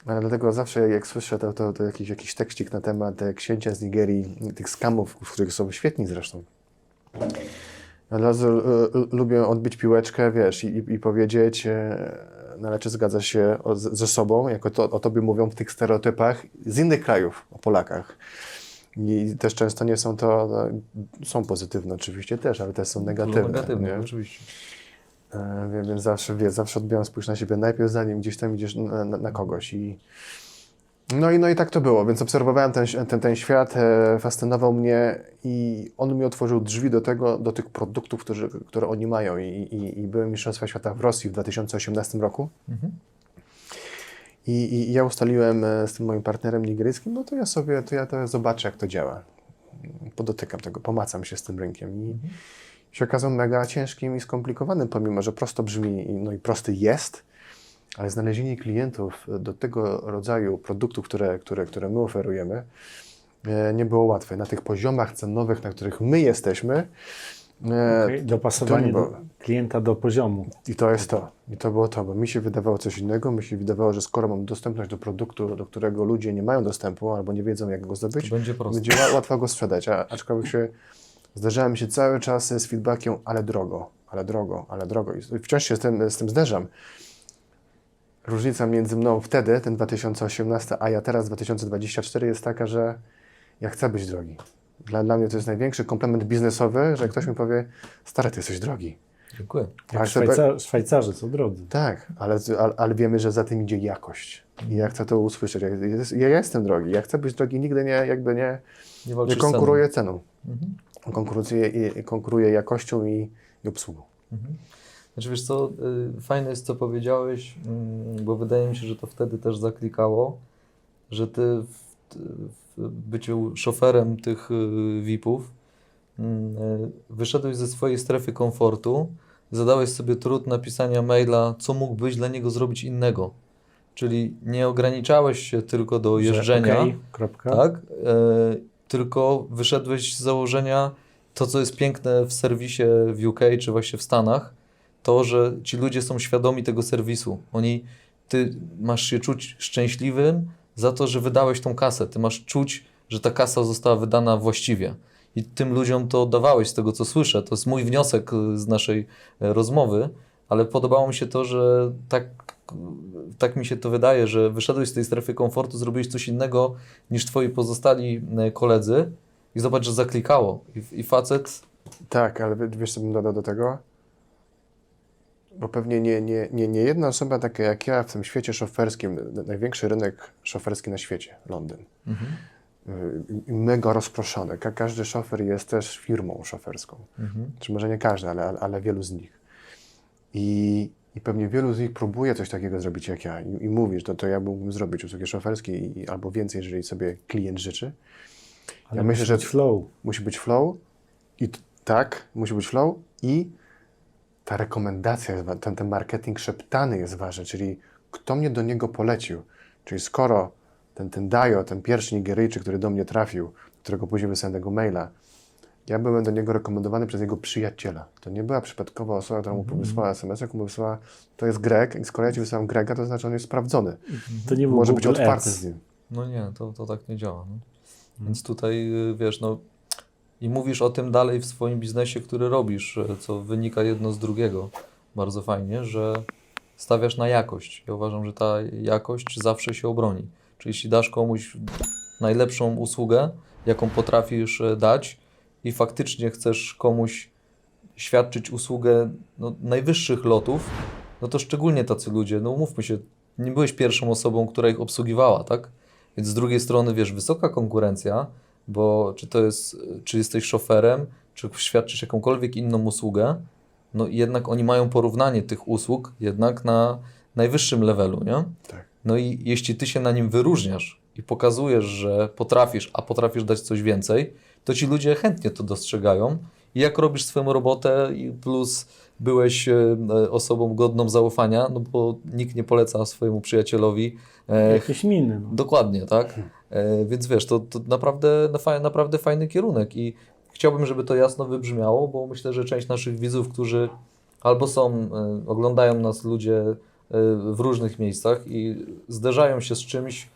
Ale dlatego zawsze jak słyszę to jakiś tekścik na temat księcia z Nigerii, tych skamów, w których są świetni zresztą. Od razu lubię odbić piłeczkę, wiesz, i powiedzieć, no ale czy zgadzasz się ze sobą, jako o tobie mówią w tych stereotypach z innych krajów, o Polakach. I też często nie są to, są pozytywne oczywiście też, ale też są negatywne. Nie? Oczywiście. Więc zawsze odbieram spójrz na siebie najpierw, zanim gdzieś tam idziesz na kogoś. No i tak to było, więc obserwowałem ten świat, fascynował mnie i on mi otworzył drzwi do tych produktów, które oni mają. I byłem mistrzostwa świata w Rosji w 2018 roku. I ja ustaliłem z tym moim partnerem nigeryjskim, no to ja zobaczę, jak to działa. Podotykam tego, pomacam się z tym rynkiem. I się okazał mega ciężkim i skomplikowanym, pomimo że prosto brzmi, no i prosty jest, ale znalezienie klientów do tego rodzaju produktów, które my oferujemy, nie było łatwe. Na tych poziomach cenowych, na których my jesteśmy, dopasowanie klienta do poziomu. I to jest to. I to było to, bo mi się wydawało coś innego. Mi się wydawało, że skoro mam dostępność do produktu, do którego ludzie nie mają dostępu albo nie wiedzą, jak go zdobyć, to będzie łatwo go sprzedać. Aczkolwiek zdarzałem mi się cały czas z feedbackiem, ale drogo. I wciąż się z tym zderzam. Różnica między mną wtedy, ten 2018, a ja teraz 2024 jest taka, że ja chcę być drogi. Dla mnie to jest największy komplement biznesowy, że ktoś mi powie, stary, ty jesteś drogi. Dziękuję. Szwajcarzy są drodzy. Tak, ale wiemy, że za tym idzie jakość. I ja chcę to usłyszeć. Ja jestem drogi, ja chcę być drogi, nigdy nie konkuruję ceną. Konkuruję jakością i obsługą. Znaczy wiesz co, fajne jest co powiedziałeś, bo wydaje mi się, że to wtedy też zaklikało, że ty w byciu szoferem tych VIP-ów wyszedłeś ze swojej strefy komfortu, zadałeś sobie trud napisania maila, co mógł być dla niego zrobić innego. Czyli nie ograniczałeś się tylko do jeżdżenia, tak? Tylko wyszedłeś z założenia, to co jest piękne w serwisie w UK czy właśnie w Stanach, to, że ci ludzie są świadomi tego serwisu. Ty masz się czuć szczęśliwym za to, że wydałeś tą kasę. Ty masz czuć że ta kasa została wydana właściwie. I tym ludziom to oddawałeś, z tego co słyszę. To jest mój wniosek z naszej rozmowy, ale podobało mi się to, że tak mi się to wydaje, że wyszedłeś z tej strefy komfortu, zrobiłeś coś innego niż twoi pozostali koledzy i zobacz, że zaklikało. I facet... Tak, ale wiesz, co bym dodał do tego? Bo pewnie nie jedna osoba taka jak ja w tym świecie szoferskim, największy rynek szoferski na świecie, Londyn. Mega rozproszony. Każdy szofer jest też firmą szoferską. Czy może nie każdy, ale wielu z nich. I pewnie wielu z nich próbuje coś takiego zrobić jak ja. I mówisz, to ja mógłbym zrobić usługi szoferskie albo więcej, jeżeli sobie klient życzy. Ale Ja myślę, że musi być flow. musi być flow i tak, musi być flow i ta rekomendacja, ten marketing szeptany jest ważny, czyli kto mnie do niego polecił. Czyli skoro ten Dajo, ten pierwszy Nigeryjczyk, który do mnie trafił, którego później wysłałem tego maila, ja byłem do niego rekomendowany przez jego przyjaciela. To nie była przypadkowa osoba, która mu wysłała SMS-a, mu wysłała, to jest Greg i skoro ja ci wysłałem Grega, to znaczy on jest sprawdzony. To nie był Może być Google otwarty Ads. z nim. No nie, to tak nie działa. No. Więc tutaj, wiesz, no i mówisz o tym dalej w swoim biznesie, który robisz, co wynika jedno z drugiego. Bardzo fajnie, że stawiasz na jakość. Ja uważam, że ta jakość zawsze się obroni. Czyli jeśli dasz komuś najlepszą usługę, jaką potrafisz dać i faktycznie chcesz komuś świadczyć usługę najwyższych lotów, no to szczególnie tacy ludzie, no umówmy się, nie byłeś pierwszą osobą, która ich obsługiwała, tak? Więc z drugiej strony, wiesz, wysoka konkurencja, bo czy jesteś szoferem, czy świadczysz jakąkolwiek inną usługę, no jednak oni mają porównanie tych usług jednak na najwyższym levelu, nie? Tak. No i jeśli ty się na nim wyróżniasz i pokazujesz, że potrafisz dać coś więcej, to ci ludzie chętnie to dostrzegają i jak robisz swoją robotę i plus byłeś osobą godną zaufania, no bo nikt nie poleca swojemu przyjacielowi Jakieś miny. No. dokładnie, tak? Więc wiesz, to naprawdę fajny kierunek i chciałbym, żeby to jasno wybrzmiało, bo myślę, że część naszych widzów, którzy albo oglądają nas ludzie w różnych miejscach i zderzają się z czymś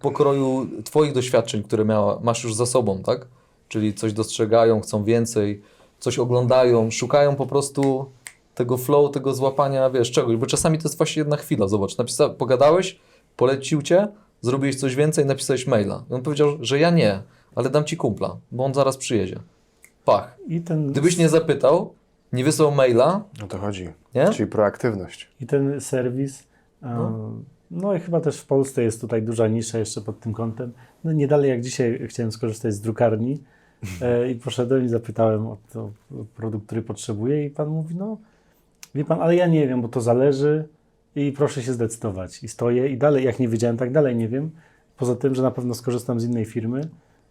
pokroju twoich doświadczeń, które masz już za sobą, tak? Czyli coś dostrzegają, chcą więcej, coś oglądają, szukają po prostu tego flow, tego złapania, wiesz, czegoś, bo czasami to jest właśnie jedna chwila, zobacz, pogadałeś, polecił cię, zrobiłeś coś więcej, napisałeś maila. I on powiedział, że ja nie, ale dam ci kumpla, bo on zaraz przyjedzie. Pach. Gdybyś nie zapytał, nie wysłał maila, O to chodzi. nie? Czyli proaktywność. I ten serwis, no i chyba też w Polsce jest tutaj duża nisza jeszcze pod tym kątem. No nie dalej jak dzisiaj chciałem skorzystać z drukarni i poszedłem i zapytałem o produkt, który potrzebuję i pan mówi, no wie pan, ale ja nie wiem, bo to zależy i proszę się zdecydować. I stoję i dalej, jak nie wiedziałem, tak dalej nie wiem. Poza tym, że na pewno skorzystam z innej firmy,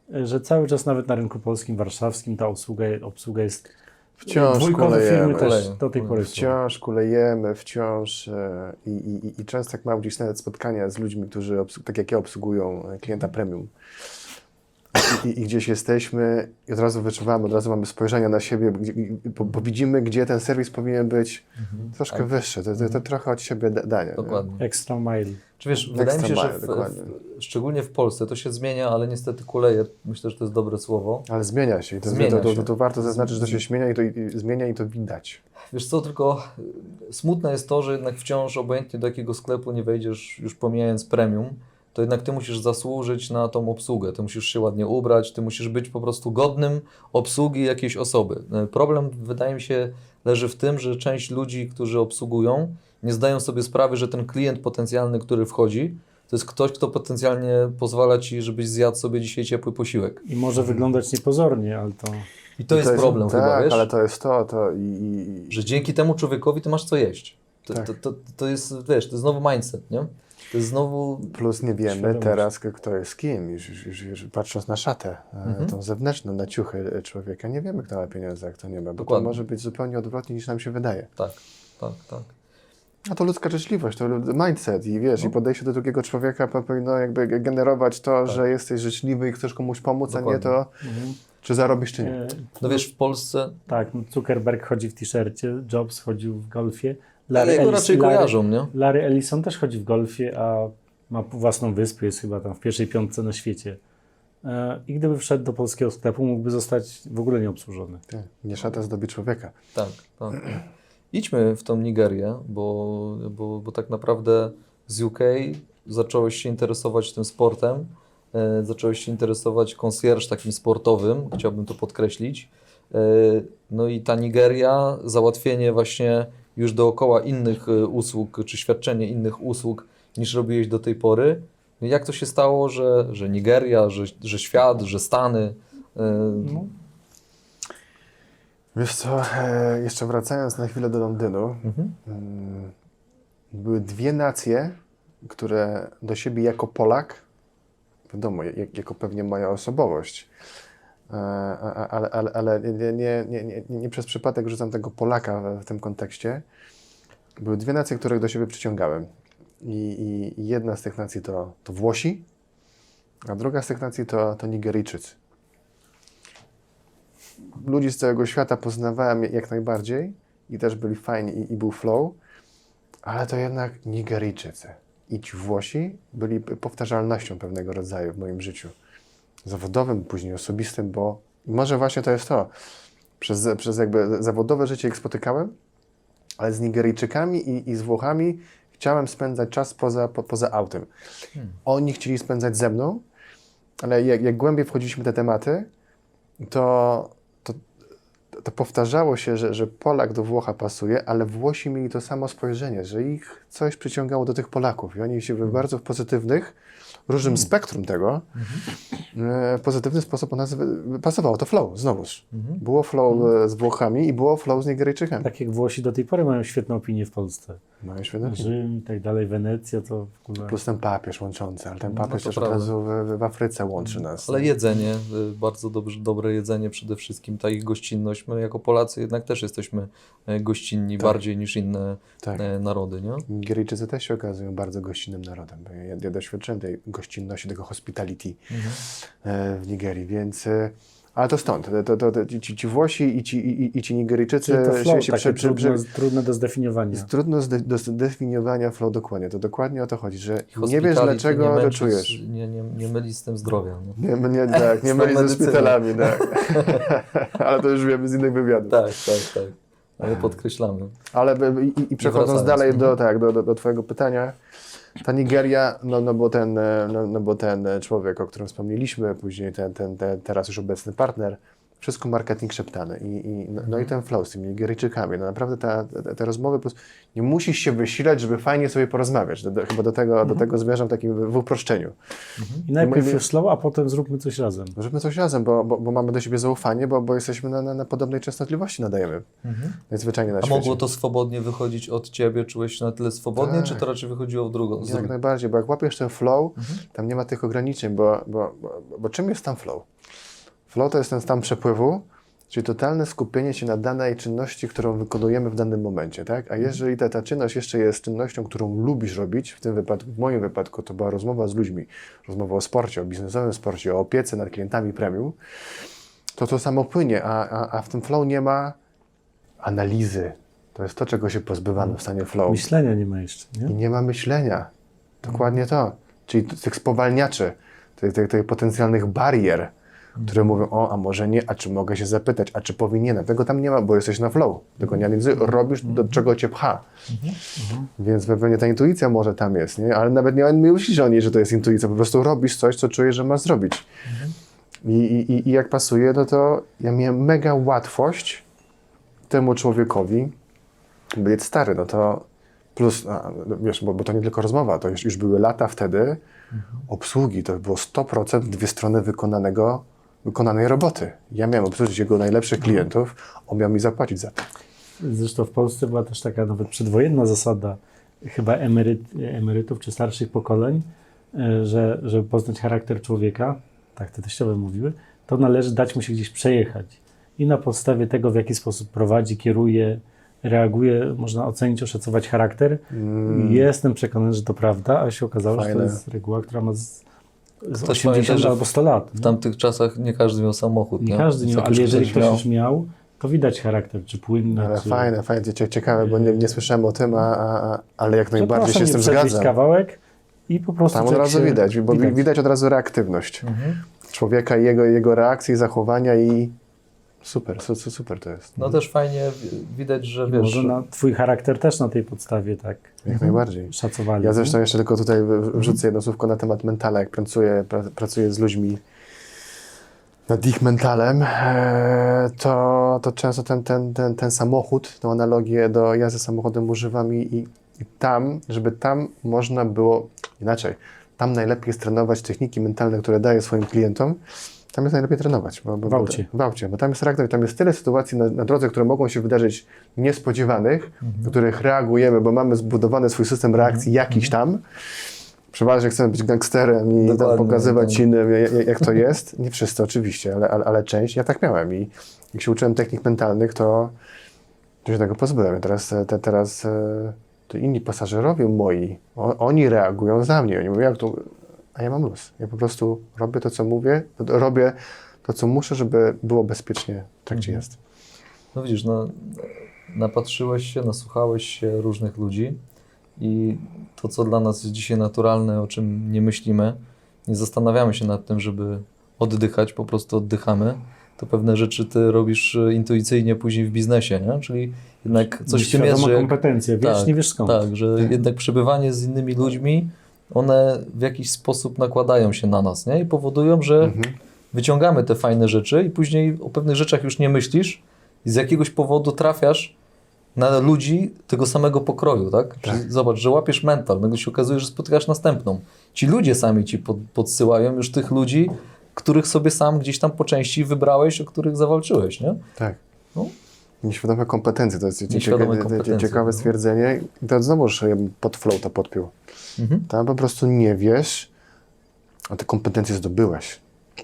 że cały czas nawet na rynku polskim, warszawskim ta obsługa jest Wciąż dwójkowe firmy kulejemy. też do tej pory są. Wciąż kulejemy, i często jak mam gdzieś nawet spotkania z ludźmi, którzy tak jak ja obsługują klienta premium i gdzieś jesteśmy i od razu wyczuwamy, od razu mamy spojrzenia na siebie, bo widzimy, gdzie ten serwis powinien być troszkę wyższy, to trochę od siebie danie. Dokładnie. Extra mile. Czy wiesz, wydaje mi się, że dokładnie. szczególnie w Polsce to się zmienia, ale niestety kuleje. Myślę, że to jest dobre słowo. Ale zmienia się i to warto zaznaczyć, że to się zmienia i to widać. Wiesz co, tylko smutne jest to, że jednak wciąż obojętnie do jakiego sklepu nie wejdziesz, już pomijając premium, to jednak ty musisz zasłużyć na tą obsługę. Ty musisz się ładnie ubrać, ty musisz być po prostu godnym obsługi jakiejś osoby. Problem, wydaje mi się, leży w tym, że część ludzi, którzy obsługują, nie zdają sobie sprawy, że ten klient potencjalny, który wchodzi, to jest ktoś, kto potencjalnie pozwala ci, żebyś zjadł sobie dzisiaj ciepły posiłek. I może wyglądać niepozornie, ale to... I to jest problem tak, chyba, wiesz? ale to jest Że dzięki temu człowiekowi ty masz co jeść. To jest, wiesz, to jest znowu mindset, nie? To jest znowu... Plus nie wiemy świadomość. teraz, kto jest kim. Już patrząc na szatę, tą zewnętrzną, na ciuchy człowieka, nie wiemy, kto ma pieniądze, a kto nie ma. Bo Dokładnie. to może być zupełnie odwrotnie, niż nam się wydaje. Tak. A to ludzka życzliwość, to mindset i wiesz, i podejście do drugiego człowieka powinno jakby generować to, że jesteś życzliwy i chcesz komuś pomóc, a nie to, czy zarobisz, czy nie. No wiesz, w Polsce... Tak, no Zuckerberg chodzi w t-shircie, Jobs chodził w golfie. Ale jego raczej kojarzą, nie? Larry Ellison też chodzi w golfie, a ma własną wyspę, jest chyba tam w pierwszej 5 na świecie. I gdyby wszedł do polskiego sklepu, mógłby zostać w ogóle nieobsłużony. Tak, nie szata zdobi człowieka. Tak, tak. Idźmy w tą Nigerię, bo tak naprawdę z UK zacząłeś się interesować tym sportem, zacząłeś się interesować concierge takim sportowym, chciałbym to podkreślić. No i ta Nigeria, załatwienie właśnie już dookoła innych usług, czy świadczenie innych usług niż robiłeś do tej pory. Jak to się stało, że Nigeria, że świat, że Stany? No. Wiesz co, jeszcze wracając na chwilę do Londynu, były dwie nacje, które do siebie jako Polak, wiadomo, jako pewnie moja osobowość, ale nie przez przypadek rzucam tego Polaka w tym kontekście. Były dwie nacje, których do siebie przyciągałem. I jedna z tych nacji to Włosi, a druga z tych nacji to Nigeryjczycy. Ludzi z całego świata poznawałem jak najbardziej i też byli fajni i był flow, ale to jednak Nigeryjczycy i ci Włosi byli powtarzalnością pewnego rodzaju w moim życiu. Zawodowym, później osobistym, bo może właśnie to jest to. Przez jakby zawodowe życie ich spotykałem, ale z Nigeryjczykami i z Włochami chciałem spędzać czas poza autem. Oni chcieli spędzać ze mną, ale jak głębiej wchodziliśmy w te tematy, to powtarzało się, że Polak do Włocha pasuje, ale Włosi mieli to samo spojrzenie, że ich coś przyciągało do tych Polaków i oni się w bardzo pozytywnych, różnym spektrum tego, w pozytywny sposób u nas pasowało. To flow, znowuż. Było flow z Włochami i było flow z Nigeryjczykami. Tak jak Włosi do tej pory mają świetną opinię w Polsce. No i świetnie. Rzym i tak dalej, Wenecja to w ogóle... Plus ten papież łączący, ale ten No papież to też od prawda. razu w Afryce łączy nas. Ale jedzenie, bardzo dobre jedzenie przede wszystkim, ta ich gościnność. My jako Polacy jednak też jesteśmy gościnni bardziej niż inne Tak. narody, nie? Nigeryjczycy też się okazują bardzo gościnnym narodem. Bo ja doświadczyłem tej gościnności, tego hospitality w Nigerii, więc... Ale to stąd. Ci Włosi i ci Nigeryjczycy Czyli to flow, się takie trudne do zdefiniowania. jest trudno do zdefiniowania flow dokładnie. To dokładnie o to chodzi, że nie wiesz Hospitality dlaczego to męczy czujesz. Nie myli z tym zdrowia. No. Nie Z myli ze medycyną. szpitalami, tak. Ale to już wiemy z innych wywiadów. Tak. Ale podkreślamy. Ale i przechodząc wracając. dalej do twojego pytania, ta Nigeria, bo ten człowiek, o którym wspomnieliśmy, później ten teraz już obecny partner, wszystko marketing szeptany i ten flow z tymi Nigeryjczykami. No naprawdę te rozmowy, po prostu nie musisz się wysilać, żeby fajnie sobie porozmawiać. Chyba do tego zmierzam w takim w uproszczeniu. I najpierw mówię- slow, a potem zróbmy coś razem. Zróbmy coś razem, bo mamy do siebie zaufanie, bo jesteśmy na podobnej częstotliwości nadajemy. Najzwyczajniej na A świecie. mogło to swobodnie wychodzić od ciebie? Czułeś się na tyle swobodnie, Tak. czy to raczej wychodziło w drugą? Jak najbardziej, bo jak łapiesz ten flow, tam nie ma tych ograniczeń, bo czym jest tam flow? Flow to jest ten stan przepływu, czyli totalne skupienie się na danej czynności, którą wykonujemy w danym momencie, tak? A jeżeli ta czynność jeszcze jest czynnością, którą lubisz robić, w tym wypadku, w moim wypadku to była rozmowa z ludźmi, rozmowa o sporcie, o biznesowym sporcie, o opiece nad klientami premium, to samo płynie, a w tym flow nie ma analizy. To jest to, czego się pozbywamy w stanie flow. Myślenia nie ma jeszcze, I nie? nie ma myślenia. Dokładnie to. Czyli tych spowalniaczy, tych potencjalnych barier, które mówią, a może nie, a czy mogę się zapytać, a czy powinienem. Tego tam nie ma, bo jesteś na flow. Tego nie analizy, robisz, do czego cię pcha. Więc pewnie ta intuicja może tam jest, nie? Ale nawet nie myślisz o niej, że to jest intuicja. Po prostu robisz coś, co czujesz, że masz zrobić. I jak pasuje, no to ja miałem mega łatwość temu człowiekowi być stary, no to plus, wiesz, bo to nie tylko rozmowa, to już były lata wtedy obsługi, to było 100% dwie strony wykonanej roboty. Ja miałem obsłużyć jego najlepszych klientów, on miał mi zapłacić za to. Zresztą w Polsce była też taka nawet przedwojenna zasada chyba emerytów czy starszych pokoleń, że żeby poznać charakter człowieka, tak te teściowe mówiły, to należy dać mu się gdzieś przejechać. I na podstawie tego, w jaki sposób prowadzi, kieruje, reaguje, można ocenić, oszacować charakter. Jestem przekonany, że to prawda, a się okazało, że to Fajne. jest reguła, która ma z Też 80 pamiętaj, że albo 100 lat. W tamtych czasach nie każdy miał samochód. Nie każdy Więc miał, jak ale jeżeli ktoś ktoś miał- już miał, to widać charakter, czy płynny, Ale czy... fajne, ciekawe, bo nie słyszałem o tym, ale jak najbardziej się z tym Przepraszam, nie zgadzam. kawałek i po prostu Tam od człowiek razu się- widać, bo widać od razu reaktywność człowieka i jego reakcji, zachowania i super to jest. No też fajnie widać, że I wiesz... może twój charakter też na tej podstawie tak Jak najbardziej. szacowali. Ja zresztą nie? jeszcze tylko tutaj wrzucę jedno słówko na temat mentala. Jak pracuję z ludźmi nad ich mentalem, to często ten samochód, tą analogię do jazdy samochodem używam i tam, żeby tam można było inaczej. Tam najlepiej jest trenować techniki mentalne, które daję swoim klientom. Tam jest najlepiej trenować. W aucie. W aucie, bo tam jest charakter, tam jest tyle sytuacji na drodze, które mogą się wydarzyć niespodziewanych, w których reagujemy, bo mamy zbudowany swój system reakcji jakiś tam. Przeważnie chcemy być gangsterem i tam Dokładnie, pokazywać tak. innym, jak to jest. Nie wszyscy oczywiście, ale część. Ja tak miałem i jak się uczyłem technik mentalnych, to się tego pozbyłem. Teraz to inni pasażerowie moi, oni reagują za mnie. Oni mówią, jak to... A ja mam luz. Ja po prostu robię to, co mówię, robię to, co muszę, żeby było bezpiecznie w trakcie jazdy. No widzisz, no, napatrzyłeś się, nasłuchałeś się różnych ludzi i to, co dla nas jest dzisiaj naturalne, o czym nie myślimy, nie zastanawiamy się nad tym, żeby oddychać, po prostu oddychamy, to pewne rzeczy ty robisz intuicyjnie później w biznesie, nie? Czyli jednak coś w tym jest, że... kompetencje, wiesz, tak, nie wiesz skąd. Tak, że jednak przebywanie z innymi ludźmi, one w jakiś sposób nakładają się na nas, nie? I powodują, że wyciągamy te fajne rzeczy i później o pewnych rzeczach już nie myślisz i z jakiegoś powodu trafiasz na ludzi tego samego pokroju, tak? Czyli zobacz, że łapiesz mental, nagle się okazuje, że spotykasz następną. Ci ludzie sami ci podsyłają już tych ludzi, których sobie sam gdzieś tam po części wybrałeś, o których zawalczyłeś, nie? Tak. No. Nieświadome kompetencje, to jest Nieświadome kompetencje, ciekawe no. stwierdzenie. I to znowuż ja bym pod flow to podpiął. Tam po prostu nie wiesz, a te kompetencje zdobyłeś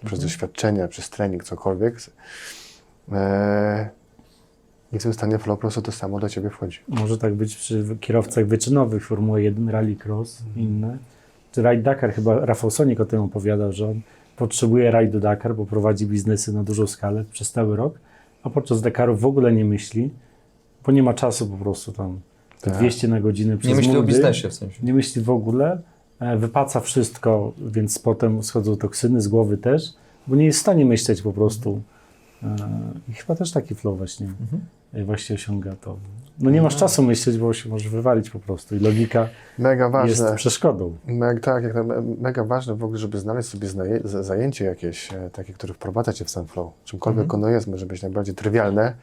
przez doświadczenia, przez trening, cokolwiek. I w tym stanie flow po prostu to samo do ciebie wchodzi. Może tak być przy kierowcach wyczynowych Formuły 1, Rallycross, inne. Czy Ride Dakar, chyba Rafał Sonik o tym opowiadał, że on potrzebuje rajdu Dakar, bo prowadzi biznesy na dużą skalę przez cały rok, a podczas Dakaru w ogóle nie myśli, bo nie ma czasu po prostu tam te 200 na godzinę przez Nie myśli o muldy. biznesie w sensie. Nie myśli w ogóle, wypaca wszystko, więc potem schodzą toksyny z głowy też, bo nie jest w stanie myśleć po prostu. I chyba też taki flow właśnie osiąga to. No nie masz czasu myśleć, bo się możesz wywalić po prostu i logika Mega ważne. jest przeszkodą. Mega ważne w ogóle, żeby znaleźć sobie zajęcie jakieś, takie, które wprowadza cię w stan flow. Czymkolwiek ono jest, może być najbardziej trywialne,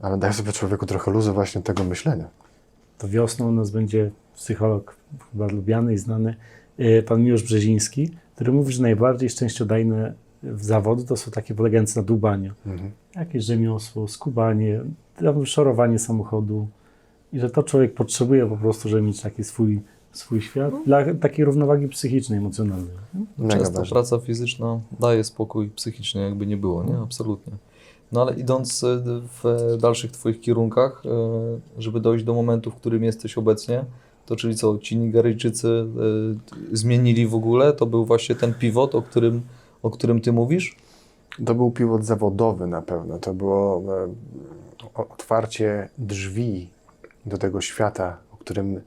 ale daje sobie człowieku trochę luzu właśnie tego myślenia. To wiosną u nas będzie psycholog chyba lubiany i znany, pan Miłosz Brzeziński, który mówi, że najbardziej szczęściodajne zawody to są takie polegające na dłubaniu. Jakieś rzemiosło, skubanie, tam szorowanie samochodu i że to człowiek potrzebuje po prostu, żeby mieć taki swój świat dla takiej równowagi psychicznej, emocjonalnej. Mega Często ważne. praca fizyczna daje spokój psychiczny, jakby nie było, nie? Absolutnie. No ale idąc w dalszych twoich kierunkach, żeby dojść do momentu, w którym jesteś obecnie, to czyli co, ci Nigeryjczycy zmienili w ogóle? To był właśnie ten pivot, o którym ty mówisz? To był pivot zawodowy na pewno. To było otwarcie drzwi do tego świata, o którym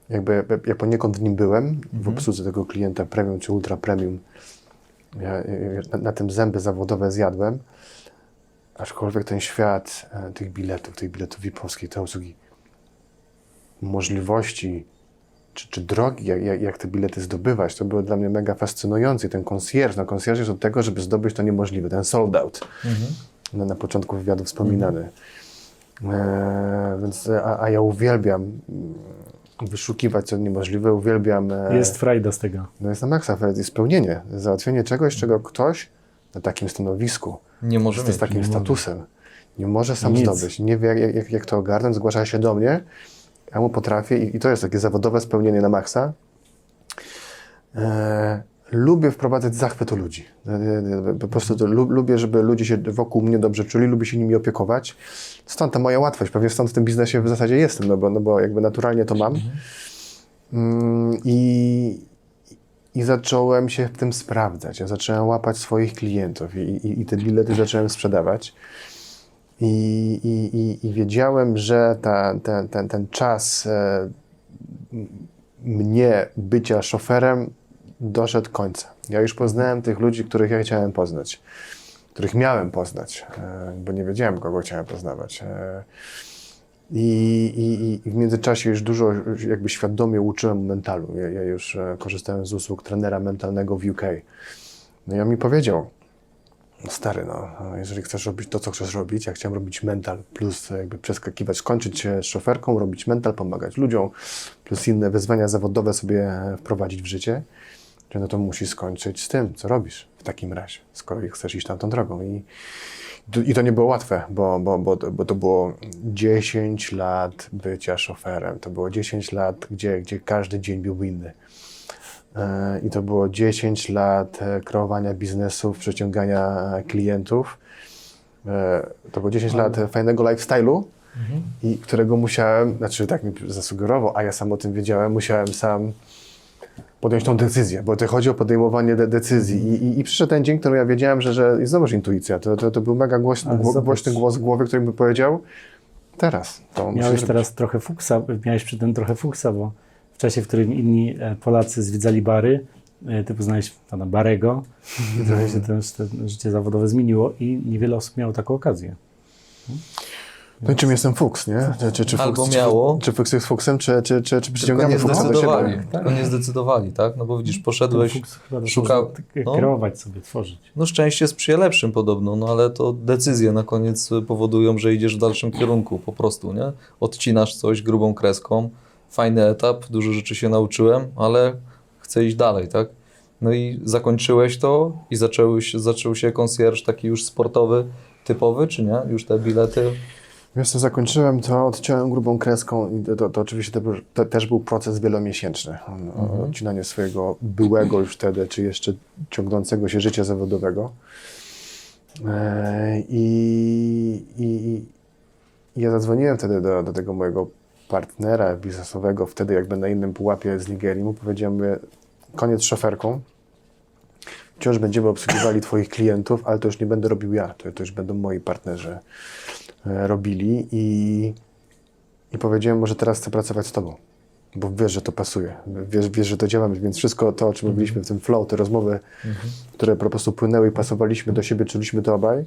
jakby ja poniekąd w nim byłem, w obsłudze tego klienta premium czy ultra premium. Ja na tym zęby zawodowe zjadłem, aczkolwiek ten świat tych biletów VIP-owskich, tej obsługi, możliwości czy drogi, jak te bilety zdobywać, to było dla mnie mega fascynujące. I ten concierge, concierge jest od tego, żeby zdobyć to niemożliwe, ten sold out. Na początku wywiadu wspominany. A ja uwielbiam wyszukiwać co niemożliwe, uwielbiam... Jest frajda z tego. No jest na maksa, jest spełnienie, załatwienie czegoś, czego ktoś na takim stanowisku, Nie może z mieć. takim statusem, nie może sam Nic. zdobyć, nie wie jak to ogarnąć, zgłasza się do mnie, ja mu potrafię i to jest takie zawodowe spełnienie na maksa. Lubię wprowadzać zachwyt u ludzi. Po prostu lubię, żeby ludzie się wokół mnie dobrze czuli, lubię się nimi opiekować. Stąd ta moja łatwość, pewnie stąd w tym biznesie w zasadzie jestem, no bo jakby naturalnie to mam. I zacząłem się w tym sprawdzać. Ja zacząłem łapać swoich klientów i te bilety zacząłem sprzedawać. I wiedziałem, że ten czas mnie bycia szoferem doszedł końca. Ja już poznałem tych ludzi, których ja chciałem poznać, których miałem poznać, bo nie wiedziałem, kogo chciałem poznawać. I w międzyczasie już dużo jakby świadomie uczyłem mentalu. Ja już korzystałem z usług trenera mentalnego w UK. No i on mi powiedział, stary, no, jeżeli chcesz robić to, co chcesz robić, ja chciałem robić mental, plus jakby przeskakiwać, skończyć się z szoferką, robić mental, pomagać ludziom, plus inne wyzwania zawodowe sobie wprowadzić w życie, że no to musisz skończyć z tym, co robisz w takim razie, skoro chcesz iść tamtą drogą. I to nie było łatwe, bo to było 10 lat bycia szoferem, to było 10 lat, gdzie każdy dzień był inny. I to było 10 lat kreowania biznesów, przyciągania klientów. To było 10 lat fajnego lifestyle'u, i którego musiałem, znaczy tak mi zasugerował, a ja sam o tym wiedziałem, musiałem sam podjąć tą decyzję, bo to chodzi o podejmowanie decyzji. I przyszedł ten dzień, w którym ja wiedziałem, że jest znowu intuicja. To był mega głośny głos w głowie, który mi powiedział, teraz. To miałeś teraz trochę fuksa, miałeś przy tym trochę fuksa, bo w czasie, w którym inni Polacy zwiedzali bary, ty poznałeś pana Barego i trochę się też życie zawodowe zmieniło i niewiele osób miało taką okazję. No i czym jestem fuks, nie? Czy Albo fuks, miało. Czy fuks jest fuksem, czy Tylko przyciągamy nie fuksa do zdecydowali, siebie? tylko nie zdecydowali, tak? No bo widzisz, poszedłeś, Fuks chyba to szukał... można kreować sobie, tworzyć. No szczęście sprzyja lepszym podobno, no ale to decyzje na koniec powodują, że idziesz w dalszym kierunku po prostu, nie? Odcinasz coś grubą kreską, fajny etap, dużo rzeczy się nauczyłem, ale chcę iść dalej, tak? No i zakończyłeś to i zaczął się konsjerż taki już sportowy, typowy, czy nie? Już te bilety... Wiesz co, zakończyłem to, odciąłem grubą kreską i to oczywiście to też był proces wielomiesięczny. Odcinanie swojego byłego już wtedy, czy jeszcze ciągnącego się życia zawodowego. I ja zadzwoniłem wtedy do tego mojego partnera biznesowego, wtedy jakby na innym pułapie z Nigerii, mu powiedziałem, mówię, koniec z szoferką, wciąż będziemy obsługiwali twoich klientów, ale to już nie będę robił ja, to już będą moi partnerzy robili i powiedziałem, może teraz chcę pracować z tobą, bo wiesz, że to pasuje, wiesz, że to działamy, więc wszystko to, o czym mówiliśmy w tym flow, te rozmowy, które po prostu płynęły i pasowaliśmy do siebie, czuliśmy to obaj.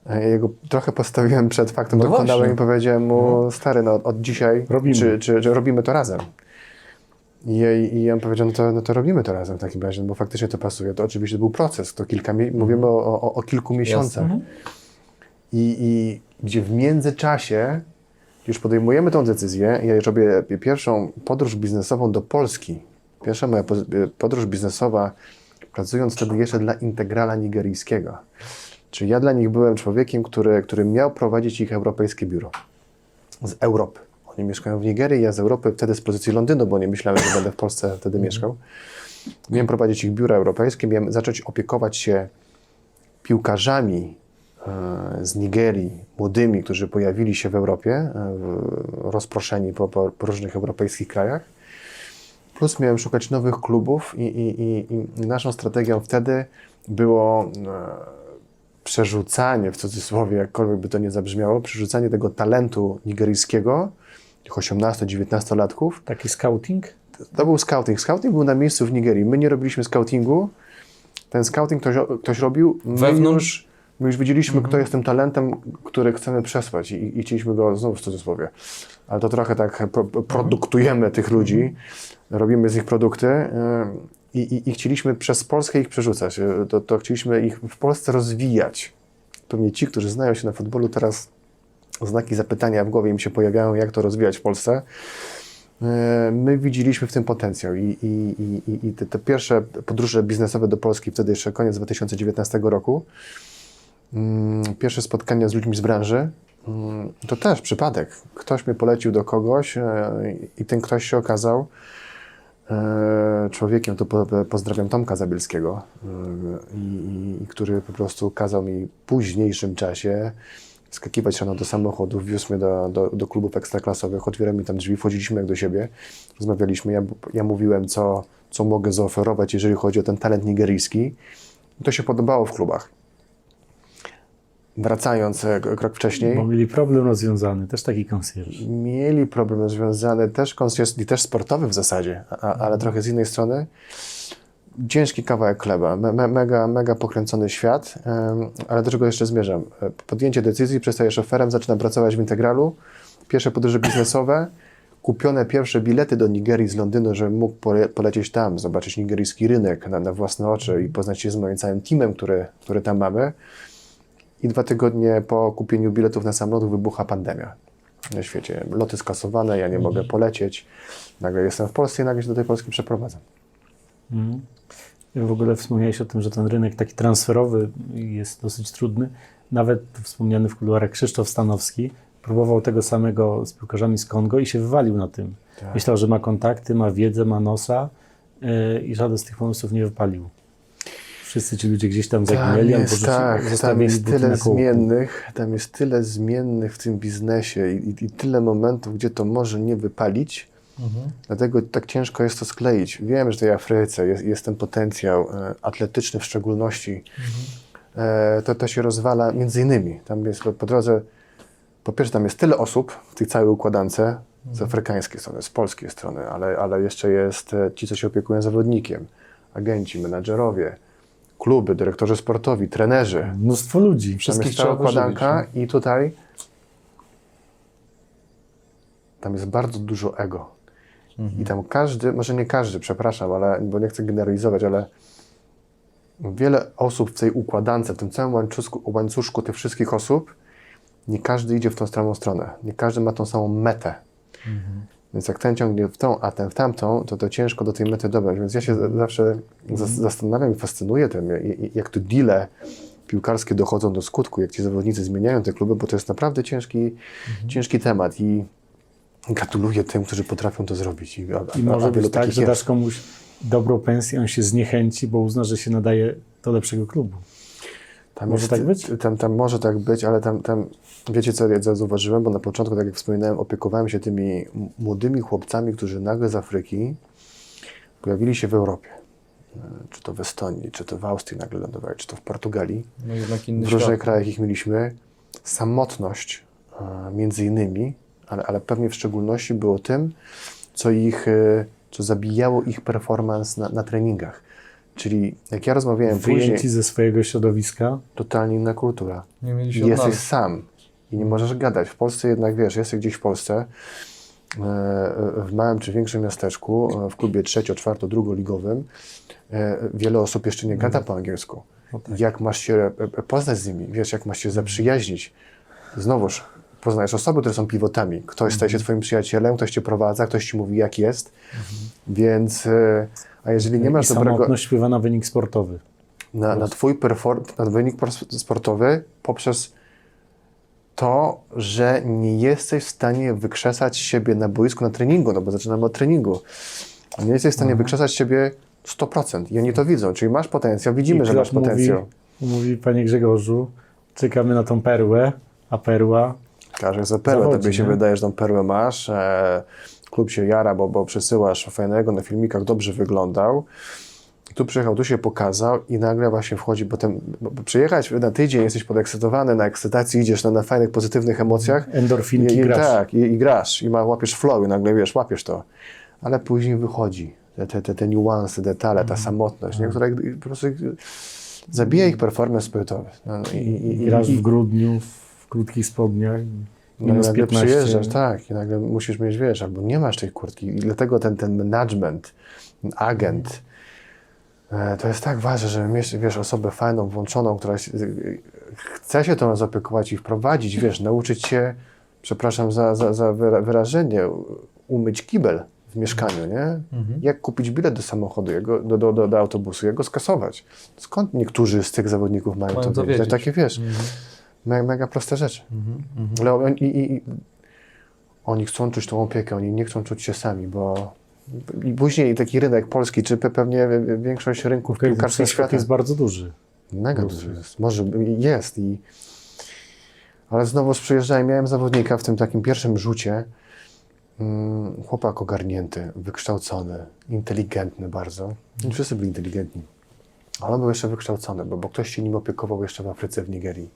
Ja jego trochę postawiłem przed faktem dokonałem i powiedziałem mu, stary, no od dzisiaj Robimy. Czy robimy to razem. I on powiedział, no to robimy to razem w takim razie, bo faktycznie to pasuje. To oczywiście był proces, to mówimy o kilku miesiącach. I gdzie w międzyczasie już podejmujemy tą decyzję, ja już robię pierwszą podróż biznesową do Polski. Pierwsza moja podróż biznesowa, pracując wtedy jeszcze dla Integrala Nigeryjskiego. Czyli ja dla nich byłem człowiekiem, który miał prowadzić ich europejskie biuro z Europy. Oni mieszkają w Nigerii, ja z Europy, wtedy z pozycji Londynu, bo nie myślałem, że będę w Polsce wtedy mieszkał. Miałem prowadzić ich biura europejskie, miałem zacząć opiekować się piłkarzami z Nigerii, młodymi, którzy pojawili się w Europie, rozproszeni po różnych europejskich krajach. Plus miałem szukać nowych klubów i naszą strategią wtedy było przerzucanie, w cudzysłowie, jakkolwiek by to nie zabrzmiało, przerzucanie tego talentu nigeryjskiego, tych 18-19-latków. Taki scouting? To był scouting. Scouting był na miejscu w Nigerii. My nie robiliśmy scoutingu. Ten scouting ktoś robił. My już widzieliśmy, kto jest tym talentem, który chcemy przesłać i chcieliśmy go, znów w cudzysłowie, ale to trochę tak produktujemy tych ludzi, robimy z nich produkty i chcieliśmy przez Polskę ich przerzucać. To chcieliśmy ich w Polsce rozwijać. Pewnie ci, którzy znają się na futbolu, teraz znaki zapytania w głowie im się pojawiają, jak to rozwijać w Polsce. My widzieliśmy w tym potencjał i te pierwsze podróże biznesowe do Polski, wtedy jeszcze koniec 2019 roku, pierwsze spotkania z ludźmi z branży, to też przypadek. Ktoś mnie polecił do kogoś i ten ktoś się okazał człowiekiem, tu pozdrawiam Tomka Zabielskiego, który po prostu kazał mi w późniejszym czasie skakiwać rano do samochodu, wiózł mnie do klubów ekstraklasowych, otwierał mi tam drzwi, wchodziliśmy jak do siebie, rozmawialiśmy, ja mówiłem, co mogę zaoferować, jeżeli chodzi o ten talent nigeryjski. To się podobało w klubach. wracając krok wcześniej, Bo mieli problem rozwiązany, też taki konsjerż. mieli problem rozwiązany, też konsjerż i też sportowy w zasadzie, ale trochę z innej strony. Ciężki kawałek chleba, mega pokręcony świat, ale do czego jeszcze zmierzam? Podjęcie decyzji, przestaje szoferem, zaczyna pracować w Integralu, pierwsze podróże biznesowe, kupione pierwsze bilety do Nigerii z Londynu, żebym mógł polecieć tam, zobaczyć nigeryjski rynek na własne oczy i poznać się z moim całym teamem, który tam mamy. I 2 tygodnie po kupieniu biletów na samolot wybucha pandemia na świecie. Loty skasowane, ja nie mogę polecieć. Nagle jestem w Polsce i nagle się do tej Polski przeprowadzam. Mhm. W ogóle wspomniałeś o tym, że ten rynek taki transferowy jest dosyć trudny. Nawet wspomniany w kuluarach Krzysztof Stanowski próbował tego samego z piłkarzami z Kongo i się wywalił na tym. Tak. Myślał, że ma kontakty, ma wiedzę, ma nosa i żaden z tych pomysłów nie wypalił. Wszyscy ci ludzie gdzieś tam zaginęli albo tam zostawili jest buty tyle na kołku. zmiennych, tam jest tyle zmiennych w tym biznesie i tyle momentów, gdzie to może nie wypalić. Dlatego tak ciężko jest to skleić. Wiem, że w tej Afryce jest ten potencjał atletyczny w szczególności. To się rozwala między innymi. Tam jest po drodze, po pierwsze tam jest tyle osób w tej całej układance z afrykańskiej strony, z polskiej strony, ale jeszcze jest ci, co się opiekują zawodnikiem, agenci, menadżerowie, kluby, dyrektorzy sportowi, trenerzy. Mnóstwo ludzi. Tam Wszystkich jest cała trzeba układanka wyżywić, i tutaj tam jest bardzo dużo ego. I tam każdy, może nie każdy, przepraszam, bo nie chcę generalizować, ale wiele osób w tej układance, w tym całym łańcuszku tych wszystkich osób, nie każdy idzie w tą samą stronę. Nie każdy ma tą samą metę. Więc jak ten ciągnie w tą, a ten w tamtą, to ciężko do tej mety dobrać. Więc ja się zawsze zastanawiam i fascynuję tym, jak to deale piłkarskie dochodzą do skutku, jak ci zawodnicy zmieniają te kluby, bo to jest naprawdę ciężki temat i gratuluję tym, którzy potrafią to zrobić. I może być tak, że dasz komuś dobrą pensję, on się zniechęci, bo uzna, że się nadaje do lepszego klubu. Może tak być? Tam może tak być, ale tam wiecie co ja zauważyłem, bo na początku, tak jak wspominałem, opiekowałem się tymi młodymi chłopcami, którzy nagle z Afryki pojawili się w Europie. Czy to w Estonii, czy to w Austrii nagle lądowali, czy to w Portugalii. No jednak inny W różnych świat. krajach ich mieliśmy. Samotność między innymi, ale pewnie w szczególności było tym, co zabijało ich performance na treningach. Czyli jak ja rozmawiałem Wyjęci później, ze swojego środowiska. totalnie inna kultura. Nie mieli się Jesteś odnaleźć. sam i nie możesz gadać. W Polsce jednak, wiesz, jesteś gdzieś w Polsce, w małym czy większym miasteczku, w klubie 3-, 4-, drugoligowym, wiele osób jeszcze nie gada po angielsku. No tak. Jak masz się poznać z nimi, wiesz, jak masz się zaprzyjaźnić. Znowuż poznajesz osoby, które są pivotami. Ktoś staje się twoim przyjacielem, ktoś cię prowadza, ktoś ci mówi, jak jest. Więc, a jeżeli nie masz I dobrego... samotność wpływa na wynik sportowy. Na twój na wynik sportowy poprzez to, że nie jesteś w stanie wykrzesać siebie na boisku, na treningu, no bo zaczynamy od treningu. Nie jesteś w stanie wykrzesać siebie 100% i oni to widzą, czyli masz potencjał, widzimy, że masz potencjał. Mówi, panie Grzegorzu, czekamy na tą perłę, a perła... Każdy za perłę, Zawodzi, tobie się nie? wydaje, że tą perłę masz, klub się jara, bo przesyłasz fajnego, na filmikach dobrze wyglądał. Tu przyjechał, tu się pokazał i nagle właśnie wchodzi, bo przyjechać na tydzień, jesteś podekscytowany, na ekscytacji idziesz na fajnych, pozytywnych emocjach. Endorfinki grasz. Tak, i grasz, i łapiesz flow i nagle wiesz, łapiesz to. Ale później wychodzi te niuanse, detale, ta samotność, nie? Która po prostu zabija ich performance sportowy. Grasz w grudniu, w krótkich spodniach, minus nagle 15. przyjeżdżasz, tak, i nagle musisz mieć, wiesz, albo nie masz tej kurtki. I dlatego ten management, ten agent, to jest tak ważne, żeby mieć, wiesz, osobę fajną, włączoną, która chce się tą zaopiekować i wprowadzić, wiesz, nauczyć się, przepraszam za wyrażenie, umyć kibel w mieszkaniu, nie? Jak kupić bilet do samochodu, do autobusu, jak go skasować. Skąd niektórzy z tych zawodników mają to wiedzieć? Takie, wiesz, mega proste rzeczy. Ale oni chcą czuć tą opiekę, oni nie chcą czuć się sami, bo i później taki rynek polski, czy pewnie większość rynków piłkarskich świata jest bardzo duży. Mega duży jest. Może jest. Ale znowu przyjeżdżałem, miałem zawodnika w tym takim pierwszym rzucie. Chłopak ogarnięty, wykształcony, inteligentny bardzo. Nie wszyscy byli inteligentni. Ale on był jeszcze wykształcony, bo ktoś się nim opiekował jeszcze w Afryce, w Nigerii.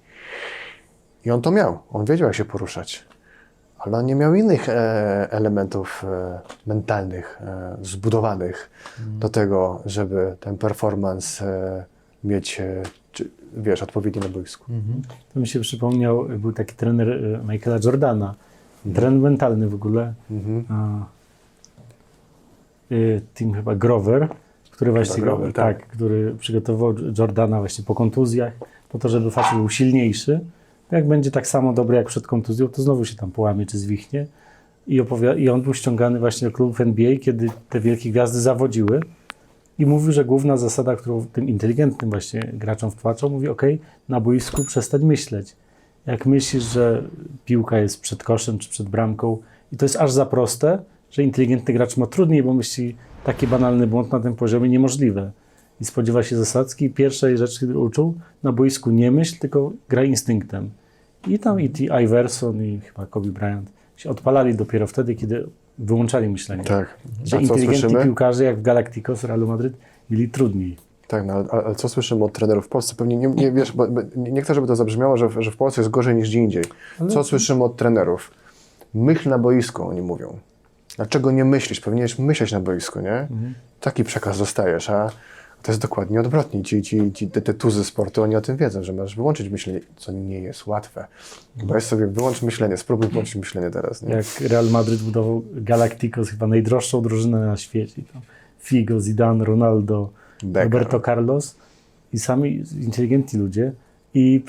I on to miał. On wiedział, jak się poruszać. Ale on nie miał innych elementów mentalnych, zbudowanych do tego, żeby ten performance mieć, odpowiedni na boisku. To mi się przypomniał, był taki trener Michaela Jordana, trener mentalny w ogóle, team chyba Grover, który właśnie Grover, tak. który przygotował Jordana właśnie po kontuzjach, po to, żeby facet był silniejszy. Jak będzie tak samo dobry jak przed kontuzją, to znowu się tam połamie czy zwichnie. I on był ściągany właśnie do klubów NBA, kiedy te wielkie gwiazdy zawodziły. I mówił, że główna zasada, którą tym inteligentnym właśnie graczom wtłaczał, mówi: na boisku przestań myśleć. Jak myślisz, że piłka jest przed koszem czy przed bramką i to jest aż za proste, że inteligentny gracz ma trudniej, bo myśli, taki banalny błąd na tym poziomie niemożliwe. I spodziewa się zasadzki i pierwszej rzeczy, której uczył, na boisku nie myśl, tylko graj instynktem. I tam i Iverson i chyba Kobe Bryant się odpalali dopiero wtedy, kiedy wyłączali myślenie. Tak. Że A co inteligentni słyszymy? piłkarze jak w Galacticos, Realu Madryt mieli trudniej. Tak, no, ale co słyszymy od trenerów w Polsce? Pewnie nie wiesz, bo nie chcę, żeby to zabrzmiało, że w Polsce jest gorzej niż gdzie indziej. Co słyszymy od trenerów? Myśl na boisku, oni mówią. Dlaczego nie myślisz? Powinieneś myśleć na boisku, nie? Taki przekaz dostajesz, a to jest dokładnie odwrotnie. Te tuzy sportu, oni o tym wiedzą, że masz wyłączyć myślenie, co nie jest łatwe. Weź sobie, wyłącz myślenie, spróbuj włączyć myślenie teraz. Nie? Jak Real Madryt budował Galacticos, chyba najdroższą drużynę na świecie. Tam Figo, Zidane, Ronaldo, Becker. Roberto Carlos i sami inteligentni ludzie i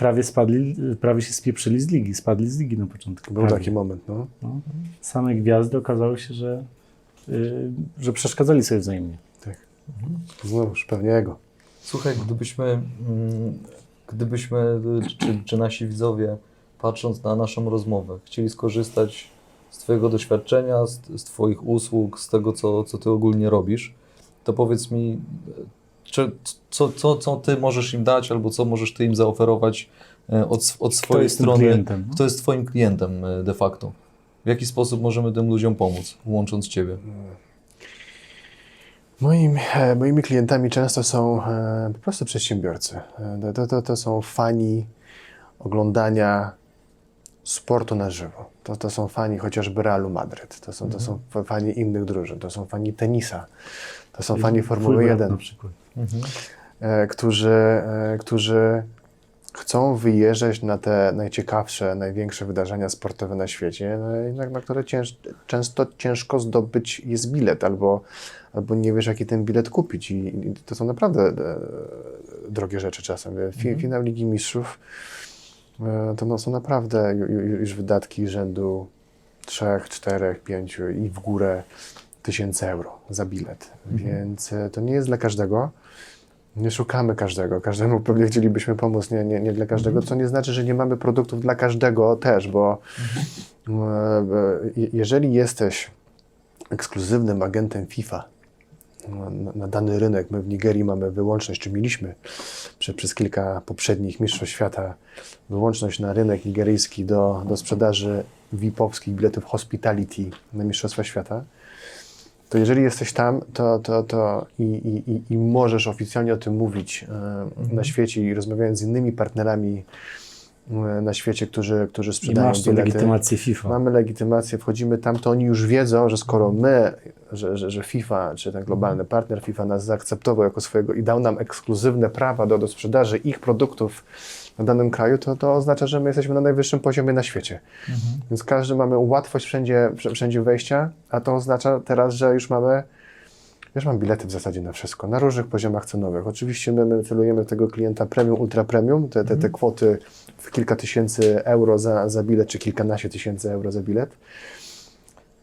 prawie się spieprzyli z ligi, spadli z ligi na początku. Był taki moment, no. No. Same gwiazdy okazało się, że przeszkadzali sobie wzajemnie. Tak. Znowuż pewnie ego. Słuchaj, gdybyśmy czy nasi widzowie, patrząc na naszą rozmowę, chcieli skorzystać z Twojego doświadczenia, z Twoich usług, z tego, co Ty ogólnie robisz, to powiedz mi, co Ty możesz im dać, albo co możesz Ty im zaoferować od swojej jest tym strony. klientem, no? Kto jest Twoim klientem de facto? W jaki sposób możemy tym ludziom pomóc, łącząc Ciebie? Moimi klientami często są po prostu przedsiębiorcy. To są fani oglądania sportu na żywo. To są fani chociażby Realu Madryt. To są fani innych drużyn. To są fani tenisa. To są fani Formuły Twój brat 1. na przykład. Którzy chcą wyjeżdżać na te najciekawsze, największe wydarzenia sportowe na świecie, na które często ciężko zdobyć jest bilet, albo nie wiesz, jaki ten bilet kupić. I to są naprawdę drogie rzeczy czasem. Finał Ligi Mistrzów to są naprawdę już wydatki rzędu 3, 4, 5 i w górę 1000 euro za bilet. Więc to nie jest dla każdego. Nie szukamy każdego. Każdemu pewnie chcielibyśmy pomóc, nie dla każdego, co nie znaczy, że nie mamy produktów dla każdego też, bo jeżeli jesteś ekskluzywnym agentem FIFA na dany rynek, my w Nigerii mamy wyłączność, czy mieliśmy przez kilka poprzednich mistrzostw świata wyłączność na rynek nigeryjski do sprzedaży VIP-owskich biletów hospitality na mistrzostwa świata, to jeżeli jesteś tam, to możesz oficjalnie o tym mówić na świecie i rozmawiając z innymi partnerami na świecie, którzy sprzedają I masz tę bilety. legitymację FIFA. Mamy legitymację, wchodzimy tam, to oni już wiedzą, że skoro my, że FIFA, czy ten globalny partner FIFA nas zaakceptował jako swojego i dał nam ekskluzywne prawa do sprzedaży ich produktów na danym kraju, to oznacza, że my jesteśmy na najwyższym poziomie na świecie. Więc każdy mamy łatwość wszędzie wejścia, a to oznacza teraz, że już mamy bilety w zasadzie na wszystko, na różnych poziomach cenowych. Oczywiście my celujemy tego klienta premium, ultra premium, te kwoty w kilka tysięcy euro za bilet, czy kilkanaście tysięcy euro za bilet.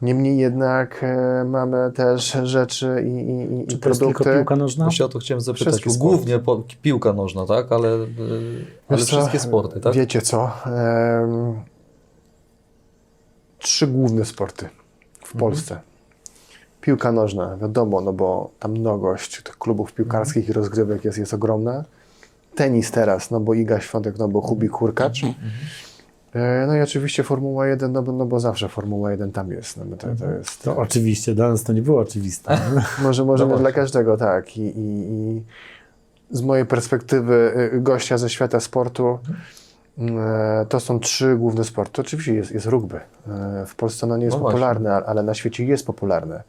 Niemniej jednak mamy też rzeczy i Czy to jest produkty. tylko piłka nożna? Właśnie o to chciałem zapytać. Wszystkie sporty. Głównie piłka nożna, tak? Ale Wiesz co, wszystkie sporty, tak? Wiecie co? 3 główne sporty w Polsce. Piłka nożna, wiadomo, no bo tam mnogość tych klubów piłkarskich i rozgrywek jest ogromna. Tenis teraz, no bo Iga Świątek, no bo Hubik Hurkacz. No i oczywiście Formuła 1, no bo zawsze Formuła 1 tam jest. No bo to jest To oczywiście, dla nas to nie było oczywiste. może nie dla każdego, tak. I z mojej perspektywy gościa ze świata sportu, To są 3 główne sporty. Oczywiście jest rugby. W Polsce nie jest No właśnie. popularne, ale na świecie jest popularne.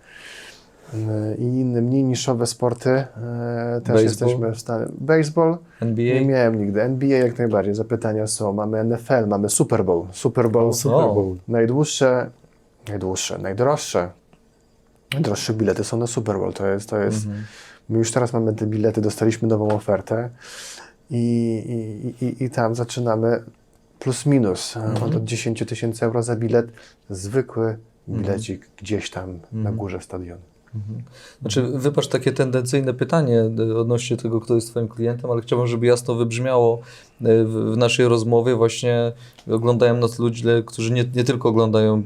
I inne mniej niszowe sporty też Baseball? jesteśmy w stanie. Baseball NBA? nie miałem nigdy. NBA jak najbardziej. Zapytania są. Mamy NFL, mamy Super Bowl. Super Bowl. Super Bowl. Najdroższe. Najdroższe bilety są na Super Bowl. To jest. My już teraz mamy te bilety, dostaliśmy nową ofertę i tam zaczynamy plus minus od 10 000 euro za bilet. Zwykły bilecik gdzieś tam na górze stadionu. Znaczy, wybacz takie tendencyjne pytanie odnośnie tego, kto jest Twoim klientem, ale chciałbym, żeby jasno wybrzmiało w naszej rozmowie. Właśnie oglądają nas ludzie, którzy nie tylko oglądają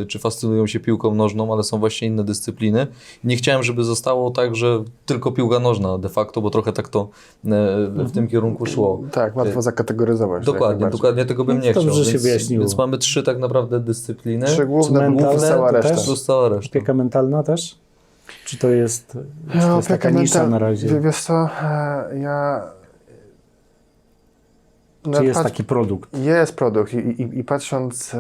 czy fascynują się piłką nożną, ale są właśnie inne dyscypliny. Nie chciałem, żeby zostało tak, że tylko piłka nożna de facto, bo trochę tak to w tym kierunku szło. Tak, łatwo zakategoryzować. Dokładnie tego bym nie Dobrze chciał. się wyjaśniło. Więc mamy 3 tak naprawdę dyscypliny. 3 główne, Mental, plus cała to reszta. też? Plus cała reszta. Opieka mentalna też? Czy to jest taka nisza na razie? Wiesz co, Czy jest taki produkt? Jest produkt i patrząc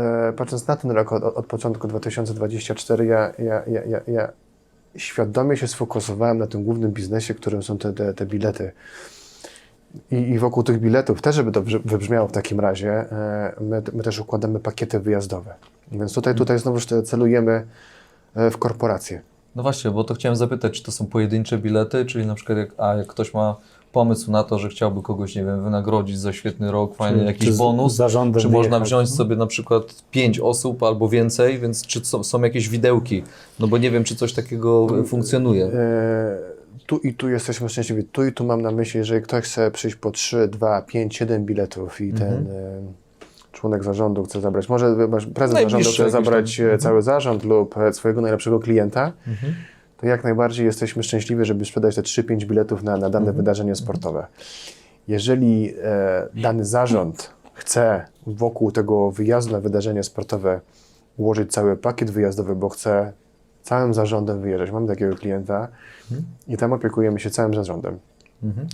na ten rok od początku 2024, ja świadomie się sfokusowałem na tym głównym biznesie, którym są te bilety. I wokół tych biletów też, żeby to wybrzmiało w takim razie, my też układamy pakiety wyjazdowe. Więc tutaj znowu celujemy w korporacje. No właśnie, bo to chciałem zapytać, czy to są pojedyncze bilety, czyli na przykład jak ktoś ma pomysł na to, że chciałby kogoś, nie wiem, wynagrodzić za świetny rok, fajny jakiś bonus, czy można wziąć sobie na przykład 5 osób albo więcej, więc czy są jakieś widełki? No bo nie wiem, czy coś takiego funkcjonuje. Tu i tu jesteśmy szczęśliwi. Tu i tu mam na myśli, jeżeli ktoś chce przyjść po 3, 2, 5, 7 biletów i ten członek zarządu chce zabrać, może prezes zarządu chce zabrać cały zarząd lub swojego najlepszego klienta, to jak najbardziej jesteśmy szczęśliwi, żeby sprzedać te 3-5 biletów na dane wydarzenie sportowe. Jeżeli dany zarząd chce wokół tego wyjazdu na wydarzenie sportowe ułożyć cały pakiet wyjazdowy, bo chce całym zarządem wyjeżdżać. Mamy takiego klienta i tam opiekujemy się całym zarządem.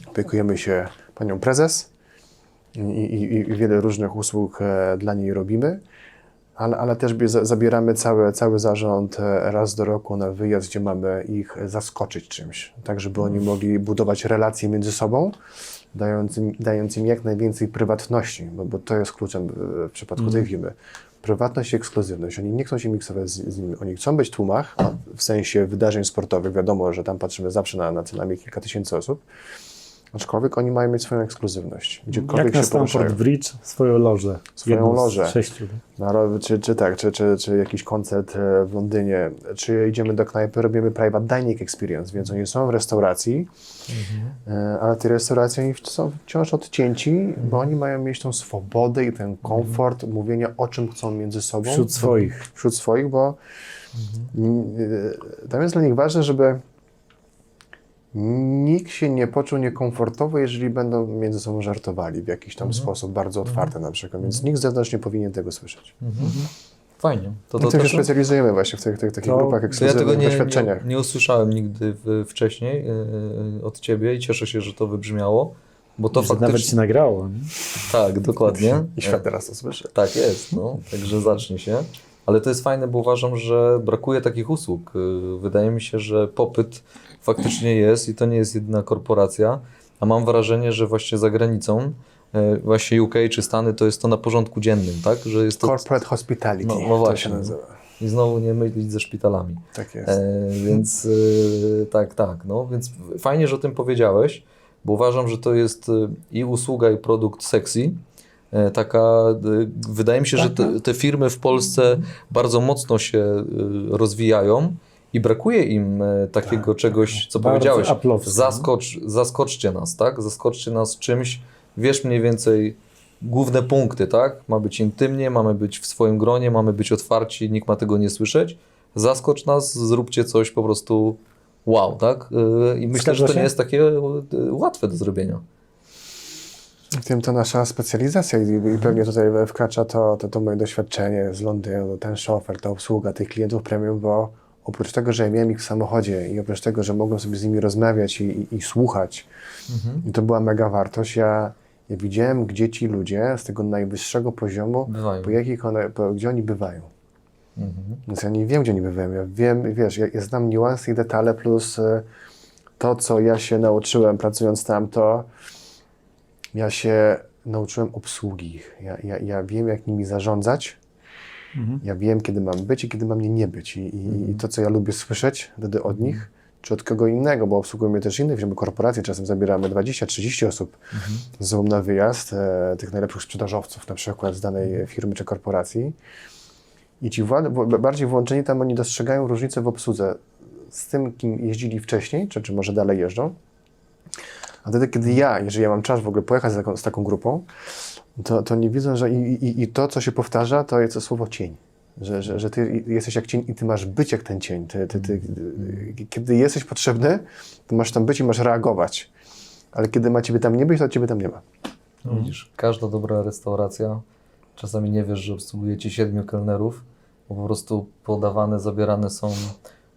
Opiekujemy się panią prezes i wiele różnych usług dla niej robimy, ale też zabieramy cały zarząd raz do roku na wyjazd, gdzie mamy ich zaskoczyć czymś, tak żeby oni mogli budować relacje między sobą, dając im jak najwięcej prywatności, bo to jest kluczem w przypadku tej firmy. Prywatność i ekskluzywność. Oni nie chcą się miksować z nimi. Oni chcą być w tłumach, w sensie wydarzeń sportowych. Wiadomo, że tam patrzymy zawsze na co najmniej kilka tysięcy osób. Aczkolwiek oni mają mieć swoją ekskluzywność. Gdziekolwiek Jak na się poruszają. Stamford Bridge, swoją lożę. Swoją lożę. 6. Czy jakiś koncert w Londynie, czy idziemy do knajpy, robimy private dining experience, więc oni są w restauracji, ale te restauracje oni są wciąż odcięci, bo oni mają mieć tą swobodę i ten komfort mówienia, o czym chcą między sobą. Wśród swoich, bo tam jest dla nich ważne, żeby nikt się nie poczuł niekomfortowo, jeżeli będą między sobą żartowali w jakiś tam sposób, bardzo otwarty na przykład, więc nikt z zewnątrz nie powinien tego słyszeć. Fajnie. To się specjalizujemy właśnie w tych takich grupach ekskluzywnych, doświadczeniach. Nie usłyszałem nigdy wcześniej od Ciebie i cieszę się, że to wybrzmiało, bo to faktycznie... Nawet się nagrało. Nie? Tak, dokładnie. I świat teraz to słyszy. Tak jest, no, także zacznie się. Ale to jest fajne, bo uważam, że brakuje takich usług. Wydaje mi się, że popyt faktycznie jest i to nie jest jedyna korporacja, a mam wrażenie, że właśnie za granicą, właśnie UK czy Stany, to jest to na porządku dziennym, tak? Że jest to... Corporate hospitality, no właśnie, to się nazywa. I znowu nie mylić ze szpitalami. Tak jest. Więc tak, no, więc fajnie, że o tym powiedziałeś, bo uważam, że to jest i usługa, i produkt sexy. Wydaje mi się, że te firmy w Polsce bardzo mocno się rozwijają i brakuje im takiego czegoś, co powiedziałeś. Zaskoczcie nas, tak? Zaskoczcie nas czymś, wiesz mniej więcej główne punkty, tak? Ma być intymnie, mamy być w swoim gronie, mamy być otwarci, nikt ma tego nie słyszeć. Zaskocz nas, zróbcie coś po prostu wow, tak? I myślę, że to nie jest takie łatwe do zrobienia. W tym to nasza specjalizacja i pewnie tutaj wkracza to moje doświadczenie z Londynu, ten szofer, ta obsługa tych klientów premium, bo oprócz tego, że ja miałem ich w samochodzie i oprócz tego, że mogłem sobie z nimi rozmawiać i słuchać, i to była mega wartość, ja Ja widziałem, gdzie ci ludzie z tego najwyższego poziomu, Bywają. gdzie oni bywają. Mhm. Więc ja nie wiem, gdzie oni bywają. Ja wiem, wiesz, ja znam niuanse i detale, plus to, co ja się nauczyłem pracując tam, to ja się nauczyłem obsługi ich. Ja wiem, jak nimi zarządzać. Ja wiem, kiedy mam być i kiedy mam nie być. I to, co ja lubię słyszeć wtedy od nich, czy od kogo innego, bo obsługujemy też innych firm, korporacje, czasem zabieramy 20-30 osób ze sobą na wyjazd, tych najlepszych sprzedażowców na przykład z danej firmy czy korporacji. I ci bardziej włączeni tam, oni dostrzegają różnicę w obsłudze z tym, kim jeździli wcześniej, czy może dalej jeżdżą. A wtedy, kiedy jeżeli ja mam czas w ogóle pojechać z taką grupą, to nie widzą, że i to, co się powtarza, to jest to słowo cień. Że ty jesteś jak cień i ty masz być jak ten cień. Kiedy jesteś potrzebny, to masz tam być i masz reagować. Ale kiedy ma ciebie tam nie być, to ciebie tam nie ma. No widzisz, każda dobra restauracja, czasami nie wiesz, że obsługujecie 7 kelnerów, bo po prostu podawane, zabierane są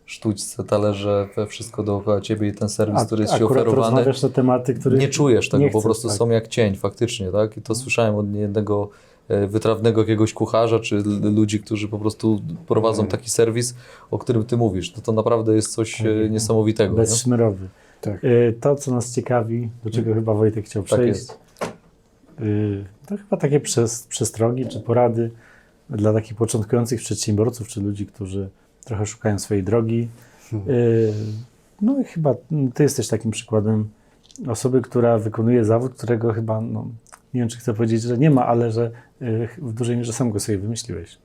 sztućce, talerze, wszystko dookoła ciebie i ten serwis, który jest ci akurat oferowany, rozmawiasz na tematy, które nie czujesz tego, nie po chcesz, prostu tak. są jak cień faktycznie, tak? I to słyszałem od niejednego wytrawnego jakiegoś kucharza, czy ludzi, którzy po prostu prowadzą taki serwis, o którym ty mówisz. To naprawdę jest coś niesamowitego. Nie? Bezszmerowy. Tak. To, co nas ciekawi, do czego chyba Wojtek chciał Tak przejść, jest. to chyba takie przestrogi czy porady dla takich początkujących przedsiębiorców, czy ludzi, którzy trochę szukają swojej drogi. No i chyba ty jesteś takim przykładem osoby, która wykonuje zawód, którego chyba, no, nie wiem, czy chcę powiedzieć, że nie ma, ale że w dużej mierze sam go sobie wymyśliłeś.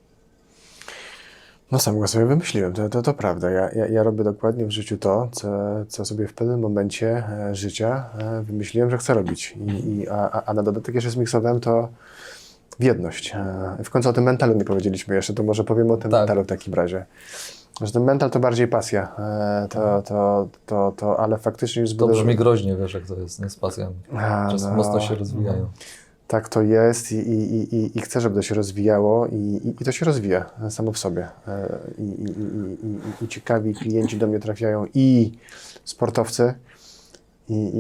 No sam go sobie wymyśliłem, to prawda. Ja robię dokładnie w życiu to, co sobie w pewnym momencie życia wymyśliłem, że chcę robić. A na dodatek jeszcze zmiksowałem to w jedność. W końcu o tym mentalu nie powiedzieliśmy jeszcze, to może powiemy o tym mentalu w takim razie. Że ten mental to bardziej pasja, ale faktycznie już To brzmi groźnie, wiesz, jak to jest, nie z pasjami. Czasem mocno się rozwijają. Tak to jest i chcę, żeby to się rozwijało i to się rozwija samo w sobie. I ciekawi klienci do mnie trafiają i sportowcy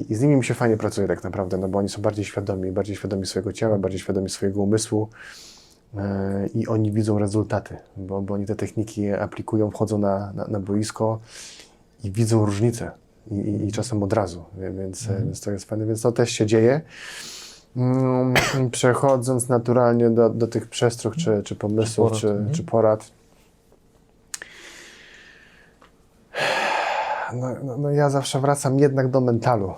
i z nimi mi się fajnie pracuje tak naprawdę, no bo oni są bardziej świadomi swojego ciała, bardziej świadomi swojego umysłu i oni widzą rezultaty, bo oni te techniki aplikują, wchodzą na boisko i widzą różnicę i czasem od razu, więc to jest fajne, więc to też się dzieje. Przechodząc naturalnie do tych przestróg, czy pomysłów, czy porad. No ja zawsze wracam jednak do mentalu,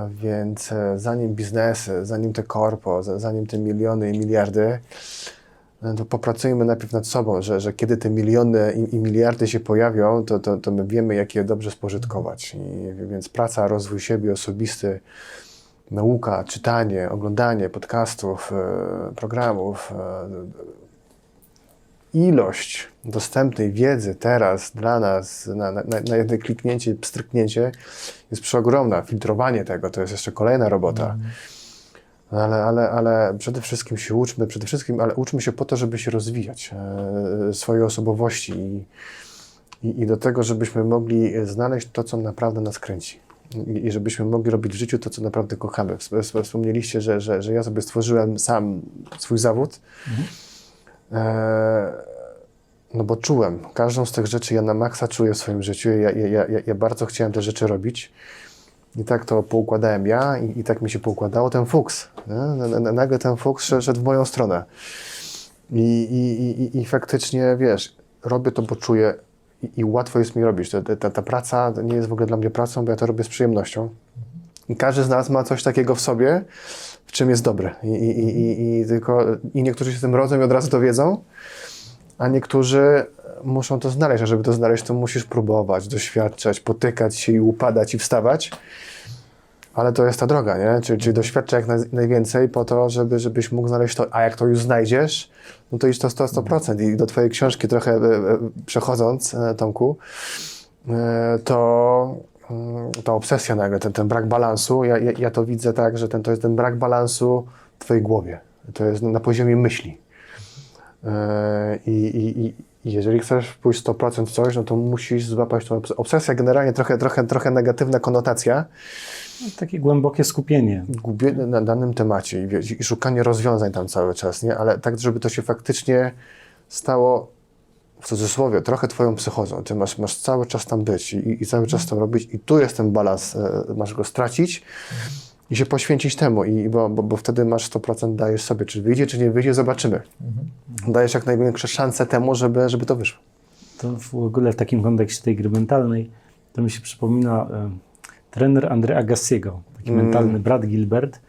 więc zanim biznesy, zanim te korpo, zanim te miliony i miliardy, to popracujmy najpierw nad sobą, że kiedy te miliony i miliardy się pojawią, to my wiemy, jak je dobrze spożytkować. Więc praca, rozwój siebie osobisty, nauka, czytanie, oglądanie podcastów, programów, ilość dostępnej wiedzy teraz dla nas na jedno kliknięcie, pstryknięcie jest przeogromna. Filtrowanie tego to jest jeszcze kolejna robota. Ale przede wszystkim się uczmy, ale uczmy się po to, żeby się rozwijać, swoje osobowości i do tego, żebyśmy mogli znaleźć to, co naprawdę nas kręci. I żebyśmy mogli robić w życiu to, co naprawdę kochamy. Wspomnieliście, że ja sobie stworzyłem sam swój zawód, no bo czułem. Każdą z tych rzeczy ja na maksa czuję w swoim życiu. Ja bardzo chciałem te rzeczy robić. I tak to poukładałem ja i tak mi się poukładało ten fuks. Nagle ten fuks szedł w moją stronę. I faktycznie, wiesz, robię to, bo czuję i łatwo jest mi robić. Ta praca nie jest w ogóle dla mnie pracą, bo ja to robię z przyjemnością. I każdy z nas ma coś takiego w sobie, w czym jest dobry. I niektórzy się z tym rodzą i od razu to wiedzą, a niektórzy muszą to znaleźć. A żeby to znaleźć, to musisz próbować, doświadczać, potykać się i upadać i wstawać. Ale to jest ta droga, nie? Czyli doświadczaj jak najwięcej po to, żebyś mógł znaleźć to, a jak to już znajdziesz, no to idź to 100%. I do twojej książki trochę przechodząc, Tomku, to ta obsesja nagle, ten brak balansu, ja to widzę tak, że to jest ten brak balansu w twojej głowie. To jest na poziomie myśli. I jeżeli chcesz pójść 100% w coś, no to musisz złapać tą obsesja, generalnie trochę negatywna konotacja, Takie głębokie skupienie. gubienie na danym temacie i szukanie rozwiązań tam cały czas, nie? Ale tak, żeby to się faktycznie stało, w cudzysłowie, trochę twoją psychozą. Ty masz cały czas tam być i cały czas to robić i tu jest ten balans, masz go stracić i się poświęcić temu, bo wtedy masz 100%, dajesz sobie, czy wyjdzie, czy nie wyjdzie, zobaczymy. Dajesz jak największe szanse temu, żeby to wyszło. To w ogóle w takim kontekście tej gry mentalnej, to mi się przypomina trener Andre Agassiego, taki mentalny Brad Gilbert,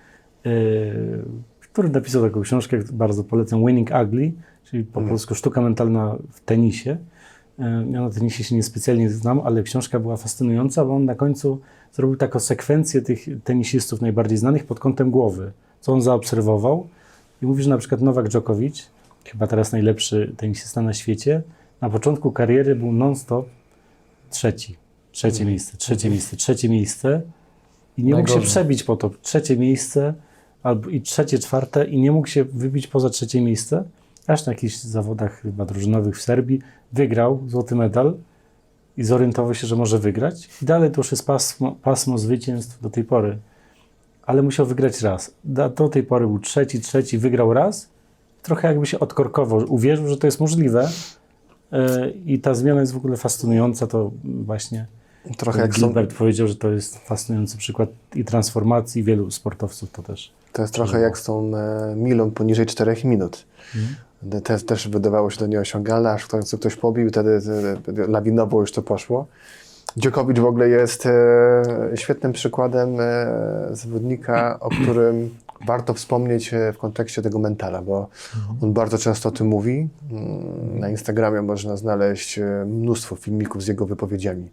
który napisał taką książkę, bardzo polecam, Winning Ugly, czyli po polsku sztuka mentalna w tenisie. Ja na tenisie się niespecjalnie znam, ale książka była fascynująca, bo on na końcu zrobił taką sekwencję tych tenisistów najbardziej znanych pod kątem głowy, co on zaobserwował. I mówi, że na przykład Nowak Djokovic, chyba teraz najlepszy tenisista na świecie, na początku kariery był non-stop trzecie miejsce i nie mógł się Najgorzej. przebić po to trzecie miejsce albo i trzecie, czwarte i nie mógł się wybić poza trzecie miejsce, aż na jakichś zawodach chyba drużynowych w Serbii wygrał złoty medal i zorientował się, że może wygrać i dalej to już jest pasmo zwycięstw do tej pory, ale musiał wygrać raz. Do tej pory był trzeci, wygrał raz, trochę jakby się odkorkował, uwierzył, że to jest możliwe. I ta zmiana jest w ogóle fascynująca, to właśnie Trochę jak są, Gilbert powiedział, że to jest fascynujący przykład i transformacji wielu sportowców to też. to jest trochę jak z tą milą poniżej 4 minut. Też wydawało się to nieosiągalne, aż w końcu ktoś pobił, wtedy lawinowo już to poszło. Djokovic w ogóle jest świetnym przykładem zawodnika, o którym warto wspomnieć w kontekście tego mentala, bo on bardzo często o tym mówi. Na Instagramie można znaleźć mnóstwo filmików z jego wypowiedziami.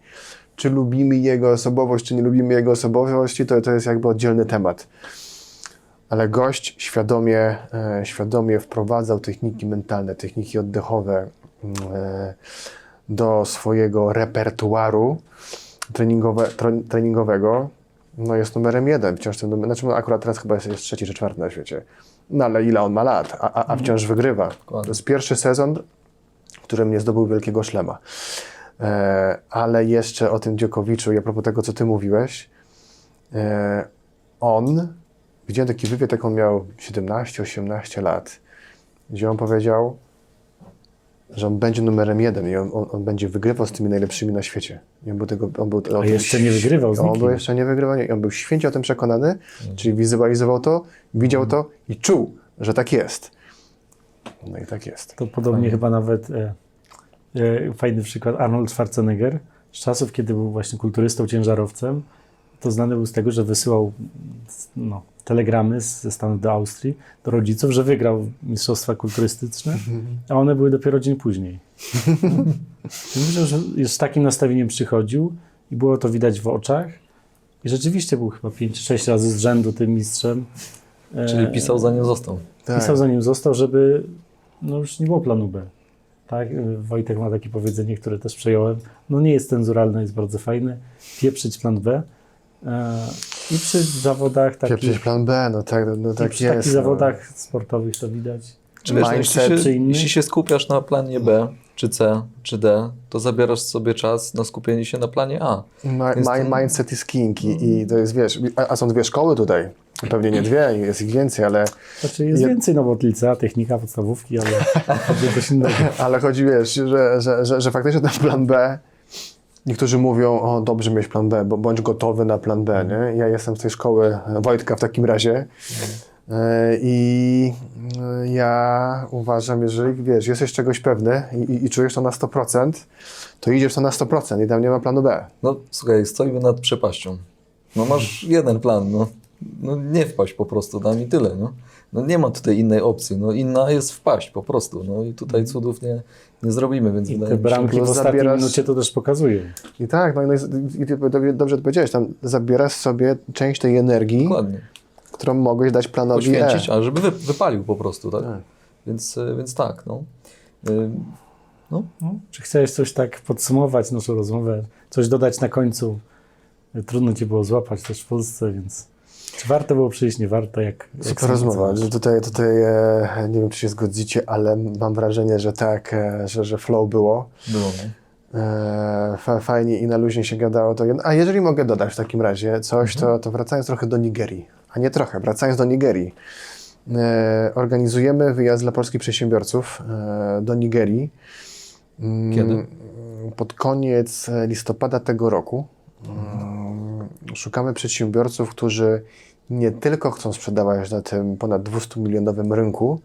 Czy lubimy jego osobowość, czy nie lubimy jego osobowości, to jest jakby oddzielny temat. Ale gość świadomie wprowadzał techniki mentalne, techniki oddechowe do swojego repertuaru treningowego. No jest numerem 1, wciąż ten numer, znaczy akurat teraz chyba jest 3 czy 4 na świecie. No ale ile on ma lat, a wciąż wygrywa. To jest pierwszy sezon, w którym nie zdobył wielkiego szlema. Ale jeszcze o tym Djokoviczu i a propos tego, co ty mówiłeś, widziałem taki wywiad, jak on miał 17-18 lat, gdzie on powiedział, że on będzie numerem 1 i on będzie wygrywał z tymi najlepszymi na świecie. I A jeszcze nie wygrywał z On nikim. był jeszcze nie wygrywał, i on był święcie o tym przekonany, czyli wizualizował to, widział to i czuł, że tak jest. No i tak jest. To podobnie chyba nawet fajny przykład Arnold Schwarzenegger z czasów, kiedy był właśnie kulturystą, ciężarowcem, to znany był z tego, że wysyłał telegramy ze Stanów do Austrii do rodziców, że wygrał mistrzostwa kulturystyczne, a one były dopiero dzień później. Myślę, że już z takim nastawieniem przychodził i było to widać w oczach i rzeczywiście był chyba 5-6 razy z rzędu tym mistrzem. Czyli pisał zanim został. Tak. Pisał zanim został, żeby już nie było planu B. Tak? Wojtek ma takie powiedzenie, które też przejąłem. No nie jest cenzuralne, jest bardzo fajne. Pieprzyć plan B. I przy zawodach takich... Pieprzyć plan B, no tak przy jest. takich zawodach sportowych to widać. Czy wiesz, Mindset czy inny? jeśli się skupiasz na planie B, czy C, czy D, to zabierasz sobie czas na skupienie się na planie A. Mindset is king i to jest, wiesz, a są 2 szkoły tutaj. Pewnie nie 2, jest ich więcej, ale... Znaczy jest więcej, bo od licea, technika, podstawówki, ale to coś innego. Ale chodzi, wiesz, że faktycznie ten plan B, niektórzy mówią, o dobrze mieć plan B, bo bądź gotowy na plan B, nie? Ja jestem z tej szkoły Wojtka w takim razie i ja uważam, jeżeli, wiesz, jesteś czegoś pewny i czujesz to na 100%, to idziesz to na 100% i tam nie ma planu B. No słuchaj, stoimy nad przepaścią. No masz jeden plan, no nie wpaść po prostu, dam i tyle, no. No nie ma tutaj innej opcji, no inna jest wpaść po prostu, no i tutaj cudów nie zrobimy, więc I wydaje te mi się, bramki w że ostatniej zabierasz- minucie to też pokazują. I tak, i ty dobrze to powiedziałeś, tam zabierasz sobie część tej energii, dokładnie, którą mogłeś dać planowi poświęcić, E. a żeby wypalił po prostu, tak? Tak. Więc tak, no. No, czy chciałeś coś tak podsumować naszą rozmowę, coś dodać na końcu? Trudno Cię było złapać też w Polsce, więc... Czy warto było przyjść, nie warto? Jak Super rozmowa. Że tutaj nie wiem, czy się zgodzicie, ale mam wrażenie, że tak, że flow było. Było, no. Fajnie i na luźnie się gadało. A jeżeli mogę dodać w takim razie coś, to wracając trochę do Nigerii, a nie trochę, wracając do Nigerii. Organizujemy wyjazd dla polskich przedsiębiorców do Nigerii. Kiedy? Pod koniec listopada tego roku. Szukamy przedsiębiorców, którzy nie tylko chcą sprzedawać na tym ponad 200-milionowym rynku,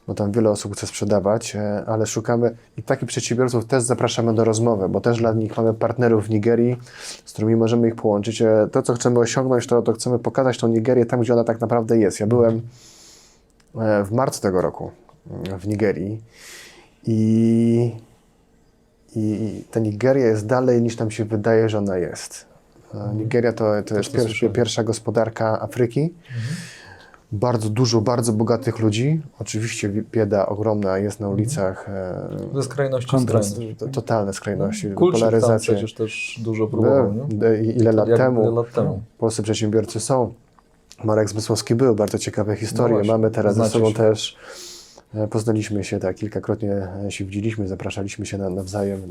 bo tam wiele osób chce sprzedawać, ale szukamy i takich przedsiębiorców też zapraszamy do rozmowy, bo też dla nich mamy partnerów w Nigerii, z którymi możemy ich połączyć. To, co chcemy osiągnąć, to chcemy pokazać tą Nigerię tam, gdzie ona tak naprawdę jest. Ja byłem w marcu tego roku w Nigerii i ta Nigeria jest dalej niż nam się wydaje, że ona jest. Nigeria to jest pierwsza gospodarka Afryki. Bardzo dużo, bardzo bogatych ludzi. Oczywiście bieda ogromna jest na ulicach. Ze skrajności Kontrast. Totalne skrajności, Kulczyk tam polaryzacja. przecież też dużo próbował, nie? Ile lat temu Ile lat temu. polscy przedsiębiorcy są. Marek Zmysłowski był, bardzo ciekawe historie. właśnie, Mamy teraz ze znacie sobą się. też, poznaliśmy się, tak, kilkakrotnie się widzieliśmy, zapraszaliśmy się nawzajem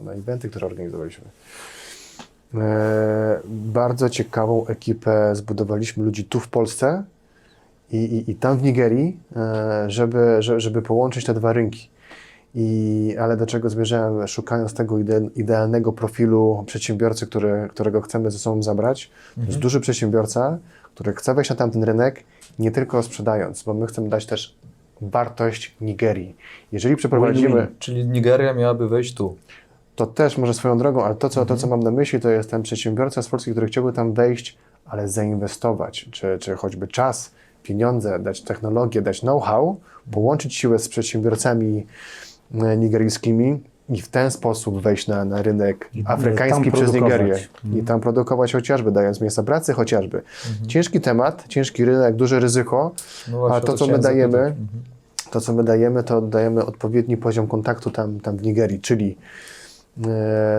na eventy, które organizowaliśmy. Bardzo ciekawą ekipę zbudowaliśmy ludzi tu w Polsce i tam w Nigerii, żeby połączyć te dwa rynki. Ale do czego zmierzałem, szukając tego idealnego profilu przedsiębiorcy, którego chcemy ze sobą zabrać. To jest duży przedsiębiorca, który chce wejść na tamten rynek, nie tylko sprzedając, bo my chcemy dać też wartość Nigerii. Jeżeli przeprowadzimy... Czyli Nigeria miałaby wejść tu. To też może swoją drogą, ale to, co mam na myśli, to jest ten przedsiębiorca z Polski, który chciałby tam wejść, ale zainwestować, czy choćby czas, pieniądze, dać technologię, dać know-how, połączyć siłę z przedsiębiorcami nigeryjskimi i w ten sposób wejść na rynek afrykański przez Nigerię. I tam produkować chociażby, dając miejsca pracy chociażby. Ciężki temat, ciężki rynek, duże ryzyko, No właśnie, a to, co my dajemy, to dajemy odpowiedni poziom kontaktu tam w Nigerii, czyli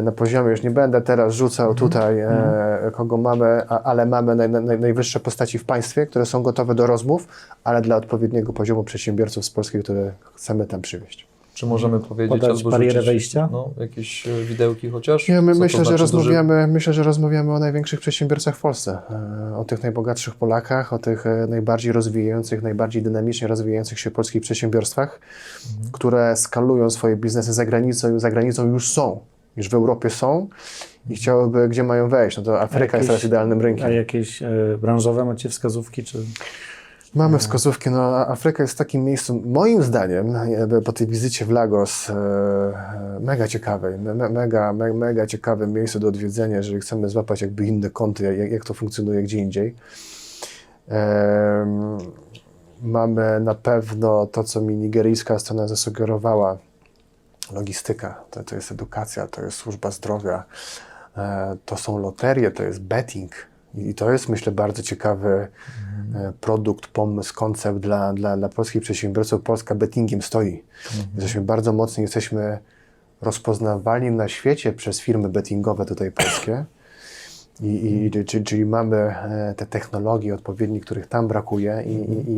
na poziomie, już nie będę teraz rzucał tutaj, kogo mamy, ale mamy najwyższe postaci w państwie, które są gotowe do rozmów, ale dla odpowiedniego poziomu przedsiębiorców z Polski, które chcemy tam przywieźć. Czy możemy powiedzieć, Podać albo barierę rzucić, wejścia? No, jakieś widełki chociaż? Nie, Co to myślę, znaczy myślę, że rozmawiamy o największych przedsiębiorcach w Polsce, o tych najbogatszych Polakach, o tych najbardziej rozwijających, najbardziej dynamicznie rozwijających się polskich przedsiębiorstwach, które skalują swoje biznesy za granicą i za granicą już są, już w Europie są i chciałyby, gdzie mają wejść. No to Afryka jest teraz idealnym rynkiem. A jakieś branżowe macie wskazówki, czy... Mamy wskazówki, no Afryka jest takim miejscem, moim zdaniem, po tej wizycie w Lagos, mega ciekawej, mega ciekawe miejsce do odwiedzenia, jeżeli chcemy złapać jakby inne kąty, jak to funkcjonuje gdzie indziej. Mamy na pewno to, co mi nigeryjska strona zasugerowała, logistyka, to jest edukacja, to jest służba zdrowia, to są loterie, to jest betting. I to jest, myślę, bardzo ciekawy produkt, pomysł, koncept dla polskich przedsiębiorców. Polska bettingiem stoi. Jesteśmy bardzo mocni, jesteśmy rozpoznawalni na świecie przez firmy bettingowe tutaj polskie. Czyli mamy te technologie odpowiednie, których tam brakuje.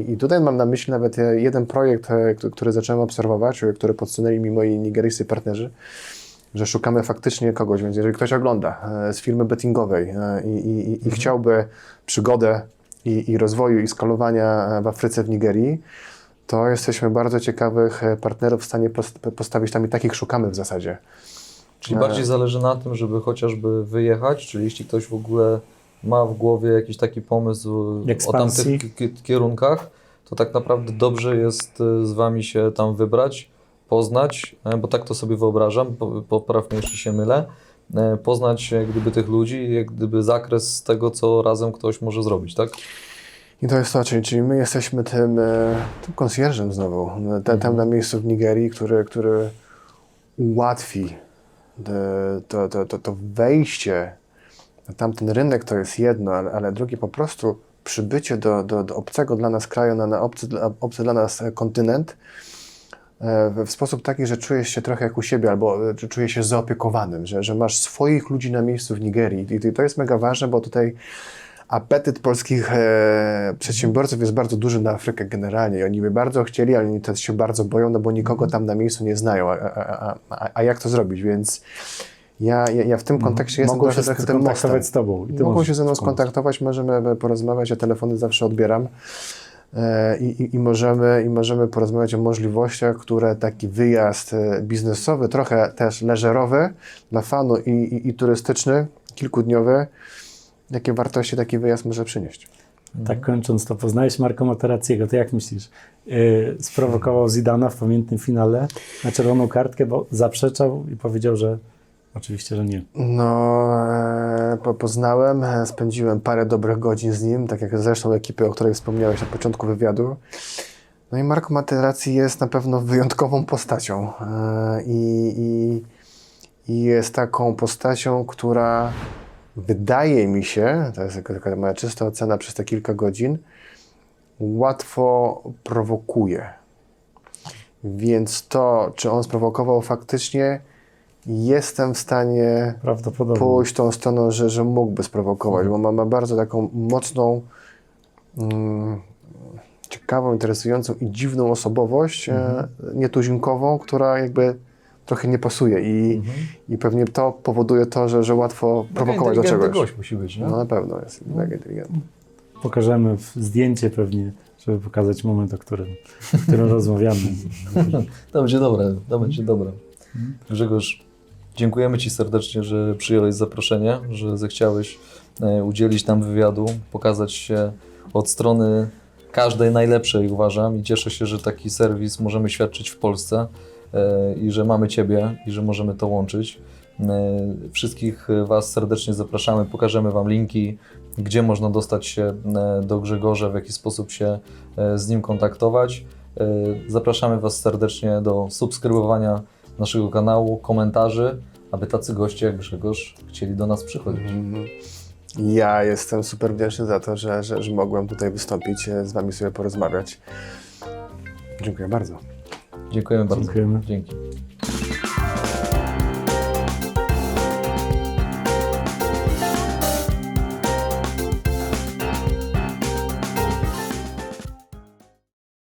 I tutaj mam na myśli nawet jeden projekt, który zacząłem obserwować, który podsunęli mi moi nigeryjscy partnerzy, że szukamy faktycznie kogoś, więc jeżeli ktoś ogląda z firmy bettingowej i chciałby przygodę i rozwoju i skalowania w Afryce, w Nigerii, to jesteśmy bardzo ciekawych partnerów w stanie postawić tam i takich szukamy w zasadzie. Czyli bardziej zależy na tym, żeby chociażby wyjechać, czyli jeśli ktoś w ogóle ma w głowie jakiś taki pomysł Ekspansji. o tamtych kierunkach, to tak naprawdę dobrze jest z Wami się tam wybrać, poznać, bo tak to sobie wyobrażam, popraw mnie, jeśli się mylę, poznać jak gdyby tych ludzi, jak gdyby zakres tego, co razem ktoś może zrobić, tak? I to jest to, czyli my jesteśmy tym konsjerżem znowu, tam na miejscu w Nigerii, który ułatwi to wejście na tamten rynek, to jest jedno, ale drugie po prostu przybycie do obcego dla nas kraju, na obcy dla nas kontynent, w sposób taki, że czujesz się trochę jak u siebie, albo czujesz się zaopiekowanym, że masz swoich ludzi na miejscu w Nigerii. I to jest mega ważne, bo tutaj apetyt polskich przedsiębiorców jest bardzo duży na Afrykę generalnie i oni by bardzo chcieli, ale oni też się bardzo boją, no bo nikogo tam na miejscu nie znają, a jak to zrobić, więc ja w tym kontekście jestem Mogą się trochę tym skontaktować mostem. z Tobą. I ty Mogą możesz się ze mną pomóc. skontaktować, możemy porozmawiać, ja telefony zawsze odbieram i możemy porozmawiać o możliwościach, które taki wyjazd biznesowy, trochę też leżerowy dla fanu i turystyczny, kilkudniowy, jakie wartości taki wyjazd może przynieść. Tak kończąc to, poznałeś Marco Materazziego, to jak myślisz? Sprowokował Zidana w pamiętnym finale na czerwoną kartkę, bo zaprzeczał i powiedział, że oczywiście, że nie. No, poznałem, spędziłem parę dobrych godzin z nim, tak jak zresztą ekipy, o której wspomniałeś na początku wywiadu. No i Marco Materazzi jest na pewno wyjątkową postacią i jest taką postacią, która wydaje mi się, to jest taka moja czysta ocena przez te kilka godzin, łatwo prowokuje. Więc to, czy on sprowokował faktycznie, jestem w stanie Prawdopodobnie. pójść tą stroną, że mógłby sprowokować, bo ma bardzo taką mocną, ciekawą, interesującą i dziwną osobowość, nietuzinkową, która jakby trochę nie pasuje i pewnie to powoduje to, że łatwo prowokować do czegoś. gość musi być, nie? No na pewno jest mega inteligentny. Pokażemy zdjęcie pewnie, żeby pokazać moment, o którym rozmawiamy. To będzie dobre, to będzie dobre. Grzegorz, dziękujemy Ci serdecznie, że przyjąłeś zaproszenie, że zechciałeś udzielić nam wywiadu, pokazać się od strony każdej najlepszej, uważam, i cieszę się, że taki serwis możemy świadczyć w Polsce i że mamy Ciebie i że możemy to łączyć. Wszystkich Was serdecznie zapraszamy, pokażemy Wam linki, gdzie można dostać się do Grzegorza, w jaki sposób się z nim kontaktować. Zapraszamy Was serdecznie do subskrybowania naszego kanału, komentarzy, aby tacy goście jak Grzegorz chcieli do nas przychodzić. Ja jestem super wdzięczny za to, że mogłem tutaj wystąpić, z Wami sobie porozmawiać. Dziękuję bardzo. Dziękujemy bardzo. Dziękujemy. Dzięki.